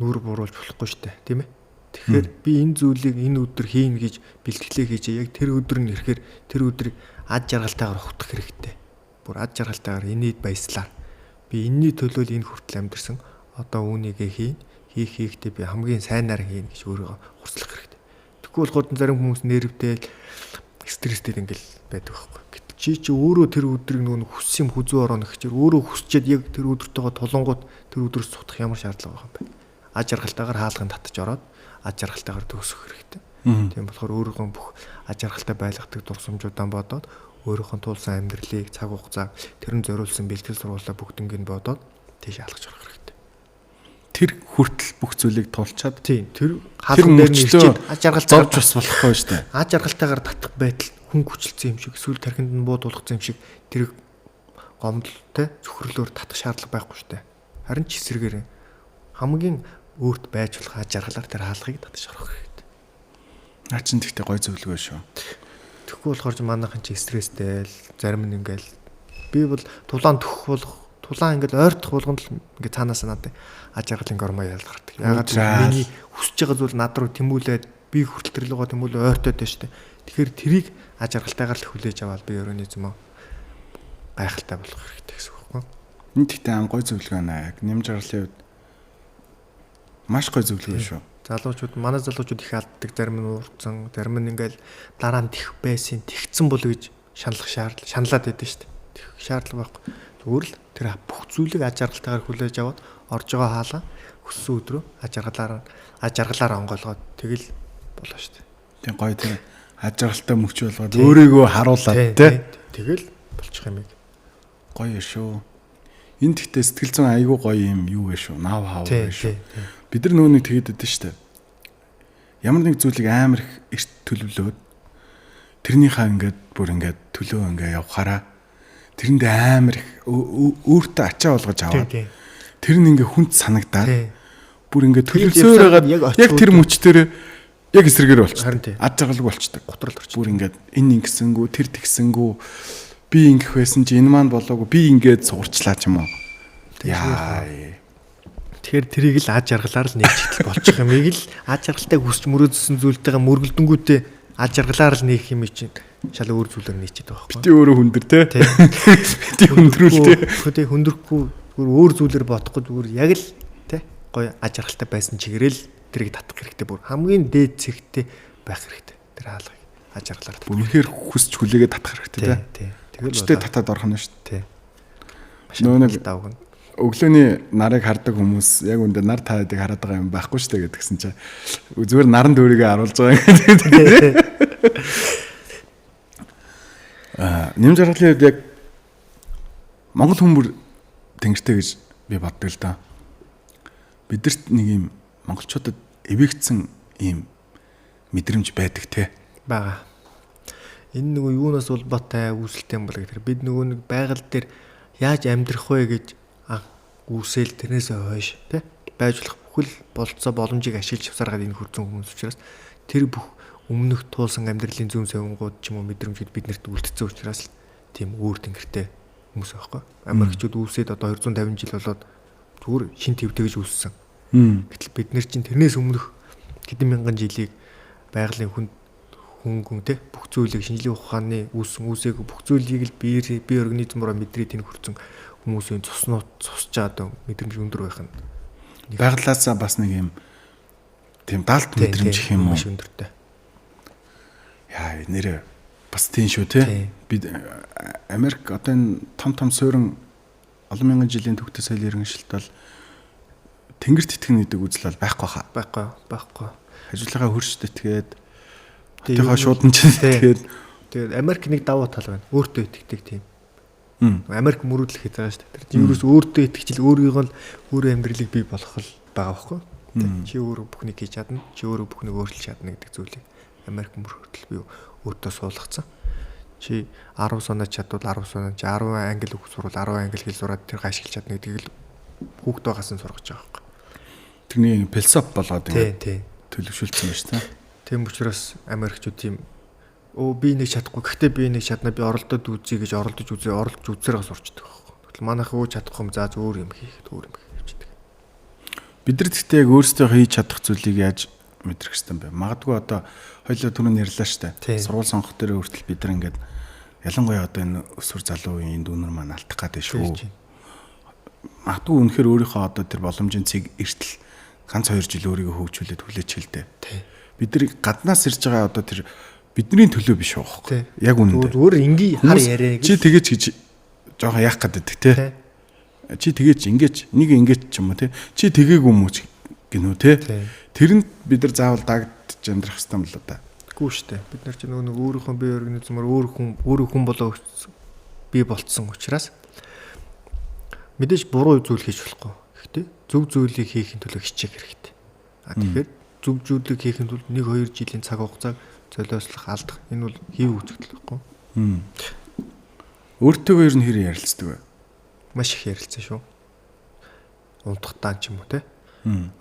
нүур буруулж болохгүй шүү дээ, тийм ээ? Тэгэхээр би энэ зүйлийг энэ өдөр хийн гэж бэлтгэлээ хийж яг тэр өдөр нь ирэхээр тэр өдрийг ад жаргалтайгаар ухтах хэрэгтэй. Бүр ад жаргалтайгаар энэд баяслаа. Би энэний төлөө л энэ хүртэл амьдэрсэн. Одоо үүнийгээ хийхдээ би хамгийн сайнаар хийн гэж өөрийгөө хурлах хэрэгтэй. Тэгвэл гол зарим хүмүүс нервтэй стресстэй ингээл байдаг байхгүй. Гэтэл чи өөрөө тэр өдрийг нөгөө хүссэн юм хүзүү орооно гэхээр өөрөө хүсчээд яг тэр өдөртөөгөө тулангууд тэр өдрөөс цутах ямар шаардлага байгаа юм бэ? Ад жаргалтайгаар хаалганд татаж ороод ад жаргалтайгаар төгсөх хэрэгтэй. Тийм болохоор өөрийнхөө бүх ад жаргалтай байлгадаг дурсамжуудаа бодоод өөрийнхөө туулсан амьдралыг цаг хугацаа тэрэн зориулсан бэлтгэл сургуулаа бүгднийг бодоод тийш алгаж орох хэрэгтэй. Тэр хүртэл бүх зүйлийг туулчаад тийм тэр хаалган дээр нэрчээд ад жаргалтай зовж бас болохгүй шүү дээ. Ад жаргалтайгаар татах байдал хүн хүчлцсэн юм шиг эсвэл тархинд нь буудуулгацсан юм шиг тэр гомдолтой зөвхөрлөөр татах шаардлага байхгүй шүү дээ. Харин ч эсрэгээр хамгийн өөрт байж болох ад жаргалаар тэр хаалгыг татаж орох хэрэгтэй. Наа чин тэгтээ гой зөвлөгөө шүү. Тэгэхгүй болохоор ч манайхан ч стресстэй л зарим нь ингээл би бол тулаан төх болох тулаан ингээл ойртох болгонд л ингээ цаанаас надад ад жаргалын гормоо ялгардаг. Ягаад гэвэл миний хүсэж байгаа зүйл над руу тэмүүлээд би хүртэл тэр лугаа тэмүүлээ ойртоод байна шүү дээ. Тэгэхээр тэрийг ад жаргалтайгаар л хүлээж аваад би организмоо гайхалтай болгох хэрэгтэй гэсэн үг байна. Энэ тэгтээ гой зөвлөгөө наа. Яг нэм жаргалын үед маш гой зөвлөгөө шүү. Залуучууд манай залуучууд их алддаг, зарим нь уурцсан, зарим нь ингээл дараа нь тэх байсан, тэгцэн бол гэж шаналаад байдсан шүү дээ. Тэх шаардлага байхгүй. Зүгээр л тэр бүх зүйлийг ад жаргалтайгаар хүлээж аваад орж байгаа хаалга өссөн өдрөө ад жаргалаар онгойлгоод тэгэл болоо шүү дээ. Тийм гоё тийм ад жаргалтай мөч болгоод өөрийгөө харуулад тий. Тэгэл болчих юм ийм. Гоё шүү. Энэ тэгтээ сэтгэл зүйн айгүй гоё юм юу вэ шүү. Нав хав вэ шүү. Бид нар нөгөө нэг тэгээд байдсан шүү дээ. Ямар нэг зүйлийг амар их эрт төлөвлөөд тэрнийхээ ингээд бүр ингээд төлөө ингээд явахаараа тэрэнд амар их өөртөө ачаа болгож аваад тэр нь ингээд хүнд санагдаад бүр ингээд төлөвлөсөөр байгаад яг тэр мөч дээр яг эсрэгээр болчихсон. Ад жаргалгүй болчихдог. Готрол орчих. Бүр ингээд энэ ингэсэнгүү тэр тэгсэнгүү би ингэх байсан чи энэ маань болоогүй би ингээд суурчлаа ч юм уу. Яа. Тэгэхээр тэрийг л ад жаргалаар л нээчихэл болчих юм. Ийг л ад жаргалтай хүсч мөрөөдсөн зүйлтэйгээ мөргөлдөнгүүтээ ад жаргалаар л нээх юм чинь шал өөр зүйлээр нээчихэд байгаа байхгүй. Бити өөрөө хүндэр те. Бити хүндрүүлтэй. Хөдөө хүндрэхгүй өөр зүйлээр бодохгүй зүгээр яг л те гоё ад жаргалтай байсан чигээрэл тэрийг татах хэрэгтэй. Бүр хамгийн дээд зэгтээ байх хэрэгтэй. Тэр хаалгыг ад жаргалаар. Үнэхээр хүсч хүлээгээд татах хэрэгтэй те. Тэгэл өчтөө татаад орох нь шүү дээ. Нөө нэг давгна. Өглөөний нарыг хардаг хүмүүс яг үндэ нар таадыг хараад байгаа юм байхгүй шүү дээ гэдгсэн чинь зүгээр наранд өөрийгөө харуулж байгаа юм гэдэг. Нэм жаргалын үед яг Монгол хүмүүс тэнгэртэй гэж би боддог л да. Бидэрт нэг юм монголчуудад эвэгцэн ийм мэдрэмж байдаг те. Бага. Энэ нөгөө юунаас улбатай үүсэлтэй юм бол гэхээр бид нөгөө нэг байгаль дээр яаж амьдрах вэ гэж үүсэл тэрнээсээ хойш тий байж болох бүхэл болцоо боломжийг ашиглаж авсаргаад энэ хурцэн хүмүүс учраас тэр бүх өмнөх туулсан амьдралын зүүн совингууд ч юм уу мэдрэмжүүд биднэрт үлдсэн учраас тийм өөр тэнгэртэй хүмүүс байхгүй. Америкчууд үүсээд одоо 250 жил болоод зүгээр шин твтэйгж үүссэн. Гэтэл бид нар чинь тэрнээс өмнөх хэдэн мянган жилийг байгалийн хөнгөн те бүх зүйлийг шинжлэх ухааны үүссэн үүсээг бүх зүйлийг л бие организмороо мэдрээд энэ хурцэн хүмүүсийн цуснууд цусч одоо мэдрэмж өндөр байх нь байгалаасаа бас нэг юм тийм даалт мэдрэмж гэх юм уу маш өндөртэй. Яа нэрээ бас тийм шүү те. Бид Америк одоо энэ том суурин олон мянган жилийн төвхтэй соёл иргэншилт бол тэнгэрт итгэн гэдэг үзэл бол байхгүй хаа. Байхгүй. Ажлынхаа хөршөд итгээд тэрхээ шуудан ч тэгээд Америк нэг давуу тал байна. Өөртөө итгэдэг тийм. Америк мөрөдлөх хийж байгаа шүү дээ. Тэр чинь ерөөс өөртөө итгэжил өөрийгөө л өөрөө амьдралыг бий болгох л байгаа байхгүй. Чи өөрөө бүхнийг хийж чадна. Чи өөрөө бүхнийг өөрчилж чадна гэдэг зүйлийг Америк мөрөдөл би өөртөө суулгацсан. Чи 10 санаа чадвал 10 санаа, чи 10 англи үг сурвал 10 англи хэл сураад тэр ашиглаж чадна гэдгийг л хүүхдээ гасан сургаж байгаа байхгүй. Тэрний философи болоод ингэ төлөвшүүлсэн байна шүү дээ. Тийм учраас Америкчууд тийм би нэг чадахгүй. Гэхдээ би нэг чадна. Би оролдоод үзье гэж оролдож үзээрээ сурчдаг байхгүй. Тэгвэл манайхаа чадахгүй юм за өөр юм хийхэд явчихдаг. Бид нар гэхдээ яг өөрсдөө хийж чадах зүйлийг яаж мэдрэх хэрэгтэй юм бэ? Магадгүй одоо хоёулаа түрүүн ярьлаа шүү дээ. Сургууль сонгох дээр хүртэл бид нар ингээд ялангуяа одоо энэ өсвөр залуу үеийн дүүнер маань алдах гэдэг шүү. Магадгүй үнэхээр өөрийнхөө одоо тэр боломжийн цэг эртэл ганц 2 жил өөрийгөө хөгжүүлээд хүлээж хэлдэг. Бид нар гаднаас ирж байгаа одоо тэр бидний төлөө биш байхгүй. Яг үнэндээ. Зүгээр ингийн хар яриа гэж. Чи тэгэж гэж жоохон яах гэдэг те. Чи тэгэж ингэж нэг ингэж ч юм уу те. Чи тэгээгүй юм уу гинөө те. Тэрэнд бид нар заавал дагдж амьдрах хэрэгтэй юм л да. Үгүй шүү дээ. Бид нар чи нөгөө өөрийнхөө бие организмаар өөрөө хүн болоо бий болцсон учраас мэдээж буруу зүйл хийж болохгүй. Гэхдээ зөв зүйлийг хийхин төлөө хичээх хэрэгтэй. Тэгэхээр зөв зүйлийг хийхин тулд 1-2 жилийн цаг хугацааг золиослох алдах энэ бол хийв үзэгдэл байхгүй. Өөртөөгөө ер нь хэрэг ярилцдаг вэ? Маш их ярилцсан шүү. Унтахтаа ч юм уу те.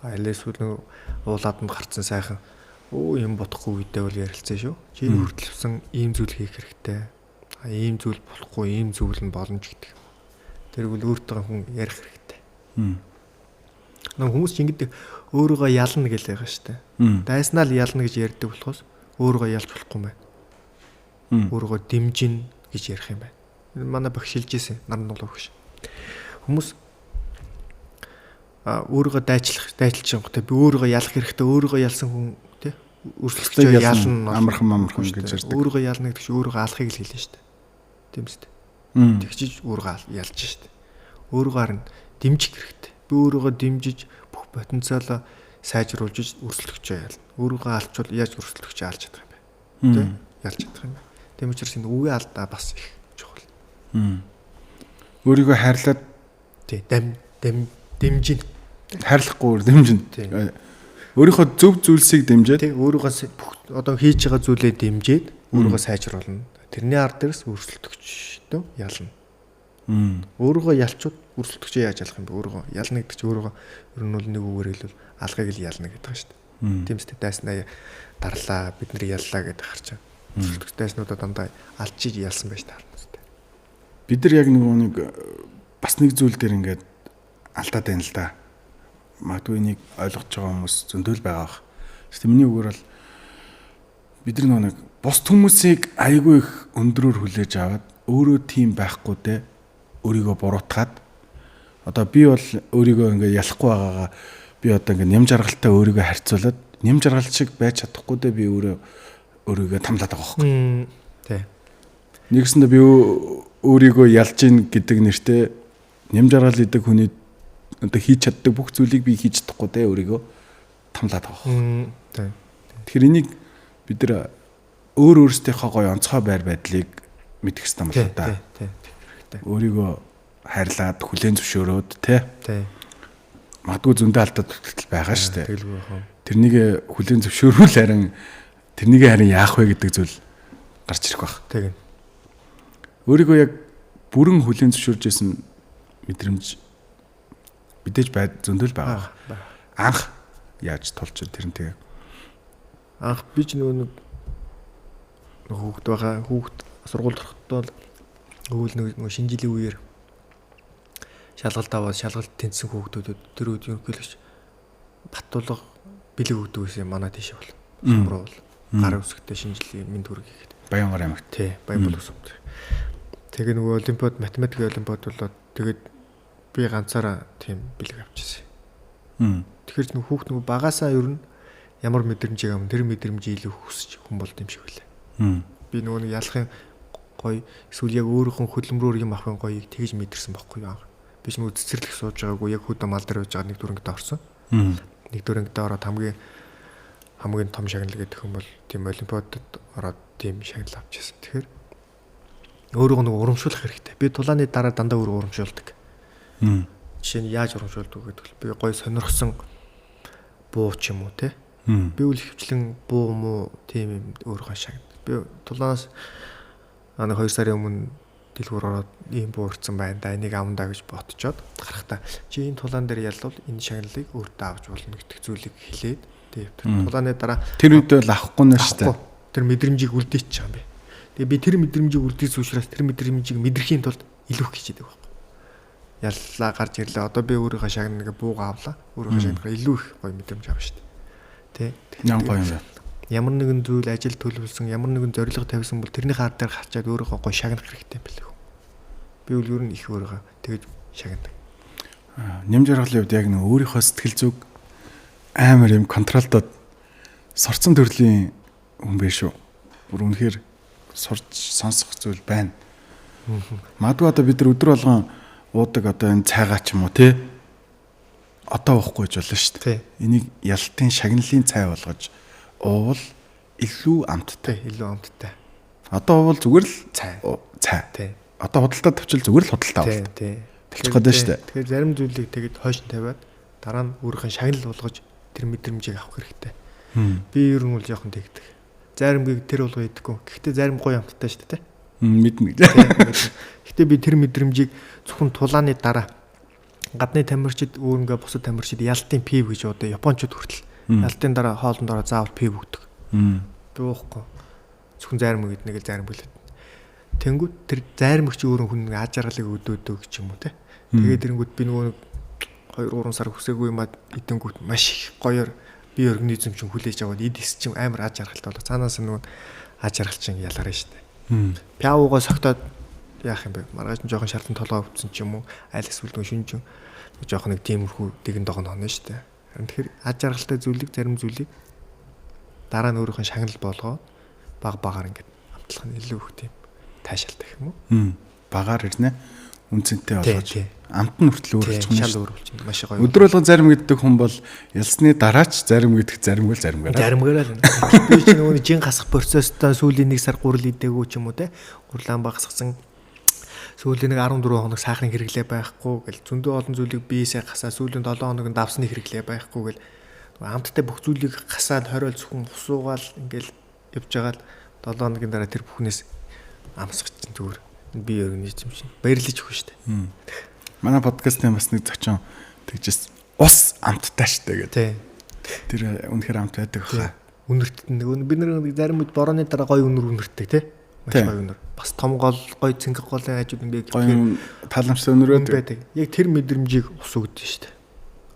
Айлэсвөл нэг уулааданд гарцсан сайхан юм бодохгүй үедээ бол ярилцсан шүү. Чи хүртэлсэн ийм зүйл хийх хэрэгтэй. Ийм зүйл болохгүй, ийм зүйл нь боломж гэдэг. Тэр бол өөртөө хүн ярих хэрэгтэй. Хүмүүс ч ингэдэг өөрийгөө ялна гэж байгаа шүү дээ. Дайснаа л ялна гэж ярьдаг болохоос өөрийгөө ялж болохгүй юм байна. Өөрийгөө дэмжин гэж ярих юм байна. Манай багш хэлжсэн нар нуулаа багш. Хүмүүс өөрийгөө дайчилж юм гоо те би өөрийгөө ялах хэрэгтэй өөрийгөө ялсан хүн те өрсөлдөж ялна амархан гэж ярьдаг. Өөрийгөө ялна гэдэг чинь өөрийгөө алахыг л хэлнэ шүү дээ. Тийм үст. Тэгчиж өөрийгөө ялж шүү дээ. Өөрийгөө харин дэмжих хэрэгтэй. Би өөрийгөө дэмжиж бүх потенциалаа сайжруулж өрсөлдөхчөө ялна. Өөрийгөө алчвал яаж өрсөлдөхчөө алж чадах юм бэ? Тэ? Ялж чадах юм байна. Тийм учраас энэ үгээ алдаа бас их чухал. Өөрийгөө хайрлаад тий дэмжин. Хайрлахгүй дэмжин. Өөрийнхөө зөв зүйлсийг дэмжээд өөрийгөө бүх одоо хийж байгаа зүйлээ дэмжээд өөрийгөө сайжруулна. Тэрний ард дээрс өрсөлдөхчдөө ялна. Өөрийгөө ялчууд өрсөлдөхчөө яаж ялах юм бэ? Өөрийгөө ялна гэдэг чинь өөрийгөө ер нь бол нэг үгээр хэлбэл алгыг л ялна гэдэг байгаа шүү дээ. Тийм үстэй дайснаа дарлаа бид нар яллаа гэдэг харж байгаа. Өрсөлдөх дайснуудаа дандаа алчиж ялсан байж таарна үстэй. Бид нар яг нэг бас нэг зүйл дээр ингээд алдаад байна л да. Магадгүй энийг ойлгож байгаа хүмүүс зөндөл байгаа бах. Гэхдээ миний үгээр бол бид нар нэг бус хүмүүсийг айгүй их өндрөөр хүлээж аваад өөрөө тийм байхгүй дээ өөрийгөө буруутгаад одоо би бол өөрийгөө ингээ ялахгүй байгаагаа би одоо ингээ нэм жаргалтай өөрийгөө харьцуулаад нэм жаргал шиг байж чадахгүй дээ би өөрийгөө тамлаад байгаа байхгүй. Тий. Нэгсэндээ би өөрийгөө ялж ийн гэдэг нэртэй нэм жаргал идэг хүний одоо хийж чаддаг бүх зүйлийг би хийж чадахгүй дээ өөрийгөө тамлаад байгаа байхгүй. Тий. Тэгэхээр энийг бид нар өөрсдийнхөө гоё онцгой байр байдлыг мэдэх хэрэгтэй юм байна да. Тий. Өөрийгөө хайрлаад хүлээн зөвшөөрөөд тий. магадгүй зөндөө алдаад дутагдал байгаа шүү дээ. Тэгэлгүй яах вэ? Тэрнийг хүлээн зөвшөөрвөл харин яах вэ гэдэг зүйл гарч ирэх баг. Тэг. Өөрийгөө яг бүрэн хүлээн зөвшөөрж исэн мэдрэмж мэдээж зөндөл байгаа. Анх яаж тулж тэрнтэй Анх би ч нөгөө хүүхд сургууль орохдоо нөгөө шинэ жилийн үеэр шалгалт аваад шалгалт тэнцсэн хүүхдүүдэд тэр үед ерөнхийдөө Баттулга бэлэг өгдөг гэсэн манай тийш бол. Сумруу бол гар үсгтэй шинэ жилийн мэд хүрэг гэхэд. Баянгар аймагт. Тий, Баянбул сумд. Тэгээ нөгөө олимпиад математикийн олимпиад болоод тэгээд би ганцаараа тийм бэлэг авчихсан. Тэгэхээр нөгөө хүүхд нөгөө багасаа ер нь ямар мэдрэмжийг авах тэр мэдрэмжийг илүү хүсэж хүн болд юм шиг үлээ. Би нөгөө нэг ялахын гоё эсвэл яг өөрийнхөө хөдөлмөрөөр юм авахын гоёыг тэгж мэдэрсэн байхгүй юу. Би ч нөгөө цэцэрлэх сууж байгаагүй яг хөдөө мал дээр байж байгаа нэг дүрэнгд орсон. Нэг дүрэнгд ороод хамгийн том шагнал гэдэг юм бол тийм олимпиадад ороод тийм шагнал авчихсан. Тэгэхээр өөрийгөө нөгөө урамшуулах хэрэгтэй. Би тулааны дараа дандаа өөрийгөө урамшуулдаг. Жишээ нь яаж урамшуулдаг гэдэг бол би гоё сонирхсон буу ч юм уу те. Би үл хөвчлэн буу муу тийм юм өөрийнхөө шагнал. Би тулаанаас нэг 2 сарын өмнө дэлгүүр ороод ийм буу урьдсан байна да энийг авандаа гэж ботчоод гарахтаа чи энэ тулаан дээр ялвал энэ шагналыг өөртөө авч болно гэдэг зүйлийг хэлээд тийм тулааны дараа тэр үед л авахгүй нь шүү дээ. Тэр мэдрэмжийг үлдээчих юм бэ. Тэгээ би тэр мэдрэмжийг үлдээсэн учраас тэр мэдрэмжийг мэдрэхийн тулд илүү их хийдэг байхгүй. Яллаа гарч ирлээ. Одоо би өөрийнхөө шагналыг бууга авлаа. Өөрийнхөө шагналыг илүү их гоё мэдрэмж авна шүү дээ. Тэ. Ямар гоё юм бэ? Ямар нэгэн зүйл ажил төлөвлөсөн, ямар нэгэн зорилго тавьсан бол тэрний хаар дээр харчаад өөрийнхөө гоё шагнах хэрэгтэй юм билээ. Би бол ер нь их өөрийгөө тэгж шагнадаг. Нэмж жаргалын үед яг нэг өөрийнхөө сэтгэл зүг амар юм контролдод сорцсон төрлийн хүн байх шүү. Бүр үнэхээр сурч сонсох зүйл байна. Магадгүй одоо бид нар өдөр болгон уудаг одоо энэ цайгаа ч юм уу те одоо уухгүй ч болно шүү дээ. Энийг ялтын шагналын цай болгож уувал илүү амттай. Одоо уувал зүгээр л цай. Тий. Одоо худалдаа тавьчил зүгээр л худалдаа уул. Тий. Тэгчих гээд шүү дээ. Тэгэхээр зарим зүйлийг тэгэд хойш нь тавиад дараа нь өөрийнхөө шагнал болгож тэр мэдрэмжийг авах хэрэгтэй. Би ер нь бол жоохон тэгдэг. Заримыг тэр болгоо идэхгүй. Гэхдээ зарим гоё амттай шүү дээ. Мэднэ. Гэхдээ би тэр мэдрэмжийг зөвхөн тулааны дараа гадны тамирчид өөрөнгөө бусад тамирчид ялтын пив гэж одоо японочд хүртэл ялтын дараа хоолнд ороо заавал пив өгдөг. Би уухгүй. Зөвхөн зарим үг иднэ гэж зарим билээ. Тэнгүүд тэр зарим их чи өөрөө хүн нэг аж аргалыг өдөөдөг гэж юм уу те. Тэгээд тэрэнгүүд би нөгөө 2-3 сар хүсээгүй юм идэнгүүт маш их гоёор би организм чинь хүлээж аваад идс чинь амар аж аргалтай болоо. Цаанаас нөгөө аж аргал чинь ялгарна шүү дээ. Пяугаа согтоод яах юм бэ? Маргааш нь жоохон шалтан толгой өвдсөн ч юм уу. Айл эсвэл нөгөө шүнжин жоохон нэг тиймэрхүү дэгэн догон хонно шүү дээ. Тэгэхээр аж аргалтай зүйлийг зарим зүйлийг дараа нь өөрийнхөө шагнал болгоод багаар ингээд амтлах нь илүү их тийм таашаалтай гэх юм уу? Багаар ирнэ. Үнцэнтэй болгож амт нь хүртэл өөрчлөж байгаа шал өөрчлөж маш гоё. Өдөр болго зарим гэдэг хүн бол ялсны дараач зарим гэдэг заримгүй заримгаараа. Заримгаараа л. Би ч нөгөө жин хасах процесстой сүүлийн 1 сар гурил идээгүү ч юм уу те. Гурлаан багасгасан сүүлийн 14 хоног сахарын хэрэглээ байхгүй гэл зөндөө олон зүйлийг биесээ гасаа сүүлийн 7 хоног давсны хэрэглээ байхгүй гэл амттай бүх зүйлийг гасаад хориол зөвхөн усуугаал ингээл явж байгаа л 7 хоногийн дараа тэр бүхнээс амсах чинь зүгээр би организм чинь баярлаж өгнө шүү дээ. Манай подкастын бас нэг зочин тэгжээс ус амттай штэ гэдэг. Тэр үнэхээр амт байдаг хаа. Үнэрт нэг бид нар зарим үед борооны дараа гой үнэрдэг тий. Маш гой үнэр. Бас том гол гой цэнгэг голын хажууд ингээд гой тааламжтай үнэрээд байдаг. Яг тэр мэдрэмжийг ус өгдөө штэ.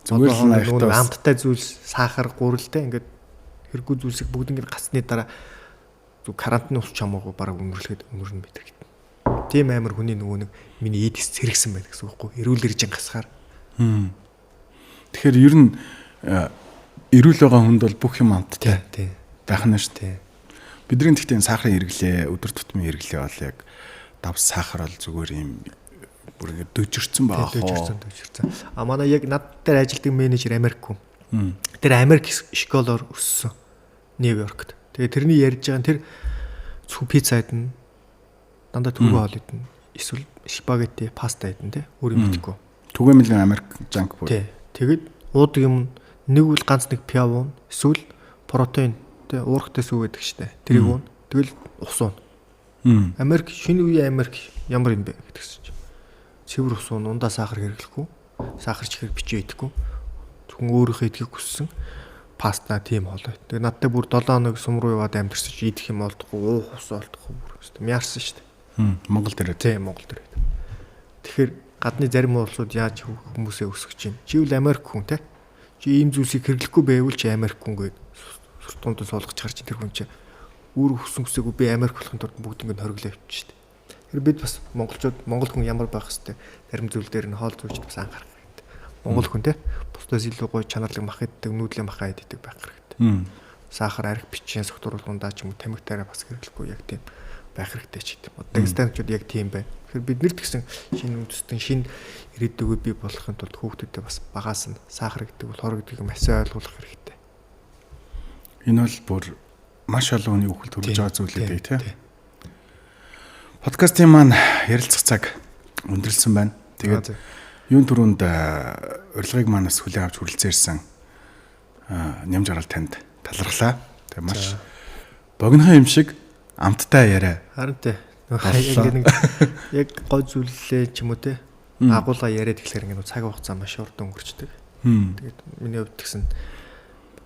Зүгээр л нэг амттай зүйлс сахар гурилтай ингээд хэрэггүй зүйлсийг бүгд ингээд гацсны дараа зүг карантин ус чамаагүй бараг үнэрлэхэд үнэрнэ байдаг. Тийм амар хүний нөгөө нэг миний эдис цэрэгсэн байдаг гэсэн үг байхгүй эрүүл иржин гасахаар. Тэгэхээр ер нь эрүүл байгаа хүнд бол бүх юм амттай байх нь шүү дээ. Бидний тэгтээ сахарын хэрэглээ өдөр тутмын хэрэглээ бол яг давс сахар бол зүгээр юм бүр ингэ дөжирцэн байгаа хоо. Дөжирцэн. А манай яг над дээр ажилладаг менежер Америк хүн. Тэр Америк школоор өссөн. Нью-Йоркт. Тэгээ тэрний ярьж байгаа тэр цүг пицца идэн дандаа түргэн хоол идэн эсвэл спагетти, паста идэн те өөр юм идэхгүй. Түгээмэл Америк жанк буу. Тий. Тэгэд уудаг юм нэг үл ганц нэг пиав уун эсвэл протеин тэ уурхтай сүү гэдэг штэ. Тэрийг уун. Тэгэл ус уун. Америк шинэ үеийн Америк ямар юм бэ гэдгсэн чинь. Цэвэр ус уун, ундаа сахар хэрэглэхгүй. Сахар чихэр бичээ идэхгүй. Зөвхөн өөрийнхөө идэхийг хүссэн паста тийм хоолой. Тэгээ надтай бүр 7 хоног сум руу яваад амьдэрсэн чи идэх юм олдохгүй, уух ус олдохгүй бүр өстө мярсан штэ. Монгол дээр. Тийм, Монгол дээр. Тэгэхээр гадны зарим улсууд яаж хүмүүсээ өсгөж чинь. Чи үл Америк хүн те. Чи ийм зүйлсийг хэрэглэхгүй байвал чи Америк хүн гээд суртуунд суулгаж гарч тэр хүн чи үүрэг хүссэн хүсээгүй би Америк болохын тулд бүгд ингэ хориглоо явчих штэ. Тэр бид бас монголчууд Монгол хүн ямар байх хэвээр зарим зүйл дээр нь хоол зүйч бас анхаарах хэрэгтэй. Монгол хүн те. Бусдаас илүү гоё чанарлаг мах иддэг, нүүдлээ махаа иддэг байх хэрэгтэй. Сахар, арх, бичээ, согтууруулундаа ч юм уу тамхи тарай бас хэрэглэхгүй яг тийм байх хэрэгтэй ч гэдэг. Дагестанчууд яг тийм байна. Тэгэхээр бид нэр тэгсэн шинэ үндэстэн шинэ ирээдүгөө бий болохын тулд хүүхдүүдэд бас багаас нь сахар гэдэг бол хор гэдэг юм асаа ойлгуулах хэрэгтэй. Энэ бол бүр маш олон хүний үхэлд хүрэж байгаа зүйл үү тийм. Подкастын маань ярилцах цаг өндөрлсөн байна. Тэгээд юун түрүүнд урилгыг манаас хүлээн авч хүрэлцэн ирсэн нямж арал танд талархлаа. Тэгээд маш богинохон юм шиг амттай яриа. Харин тэ. Яг гой зүйлээ ч юм уу те. Агуулга яриад ихлээр ингэ цаг хугацаа маш хурдан өнгөрчдөг. Тэгээд миний хувьд гэсэн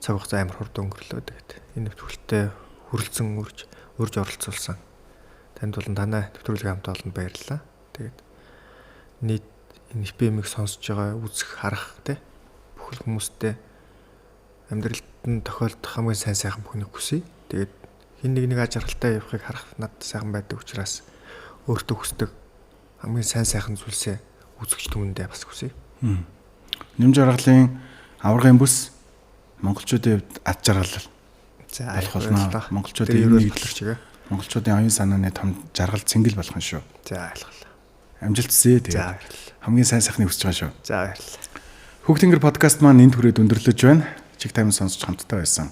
цаг хугацаа амар хурдан өнгөрлөө. Тэгээд энэ нэвтрүүлэгтээ хүрэлцэн урьж оролцуулсан. Танд болон танай нэвтрүүлэг хамт олонд баярлалаа. Тэгээд нийт энэ FM-ийг сонсож байгаа үзэх харах те бүхэл хүмүүстээ амьдралд нь тохиолдох хамгийн сайн бүхнийг хүсье. Тэгээд хин нэг аж аргалтай явахыг харах надад сайхан байдаг учраас өөртөө хүсдэг хамгийн сайн зүйлсээ үзэгч түмэндээ бас хүсье. Нэмж аргалын аваргын бүс монголчуудын хувьд ад жаргал болох болно. Монголчуудын нийтлэгч монголчуудын оюун санааны том жаргал цэнгэл болох нь шүү. За ойлголоо. Амжилт хүсье. Тэгээд хамгийн сайхныг хүсэж байгаа шүү. За баярлалаа. Хүүхдингэр подкаст маань энд хүрээд өндөрлөж байна. Чиг тайван сонсож хамтдаа байсан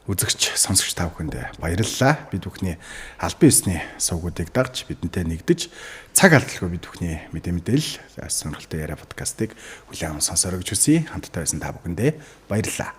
үзэгч, сонсогч та бүхэндээ баярлалаа. Бид бүхний албан ёсны сувгуудыг дагж бидэнтэй нэгдэж цаг алдалгүй бид бүхний мэдээлэл сонирхолтой яриа подкастыг хүлээн аван сонсороо гэж хүсье. Хамтдаа байсан та бүхэндээ баярлалаа.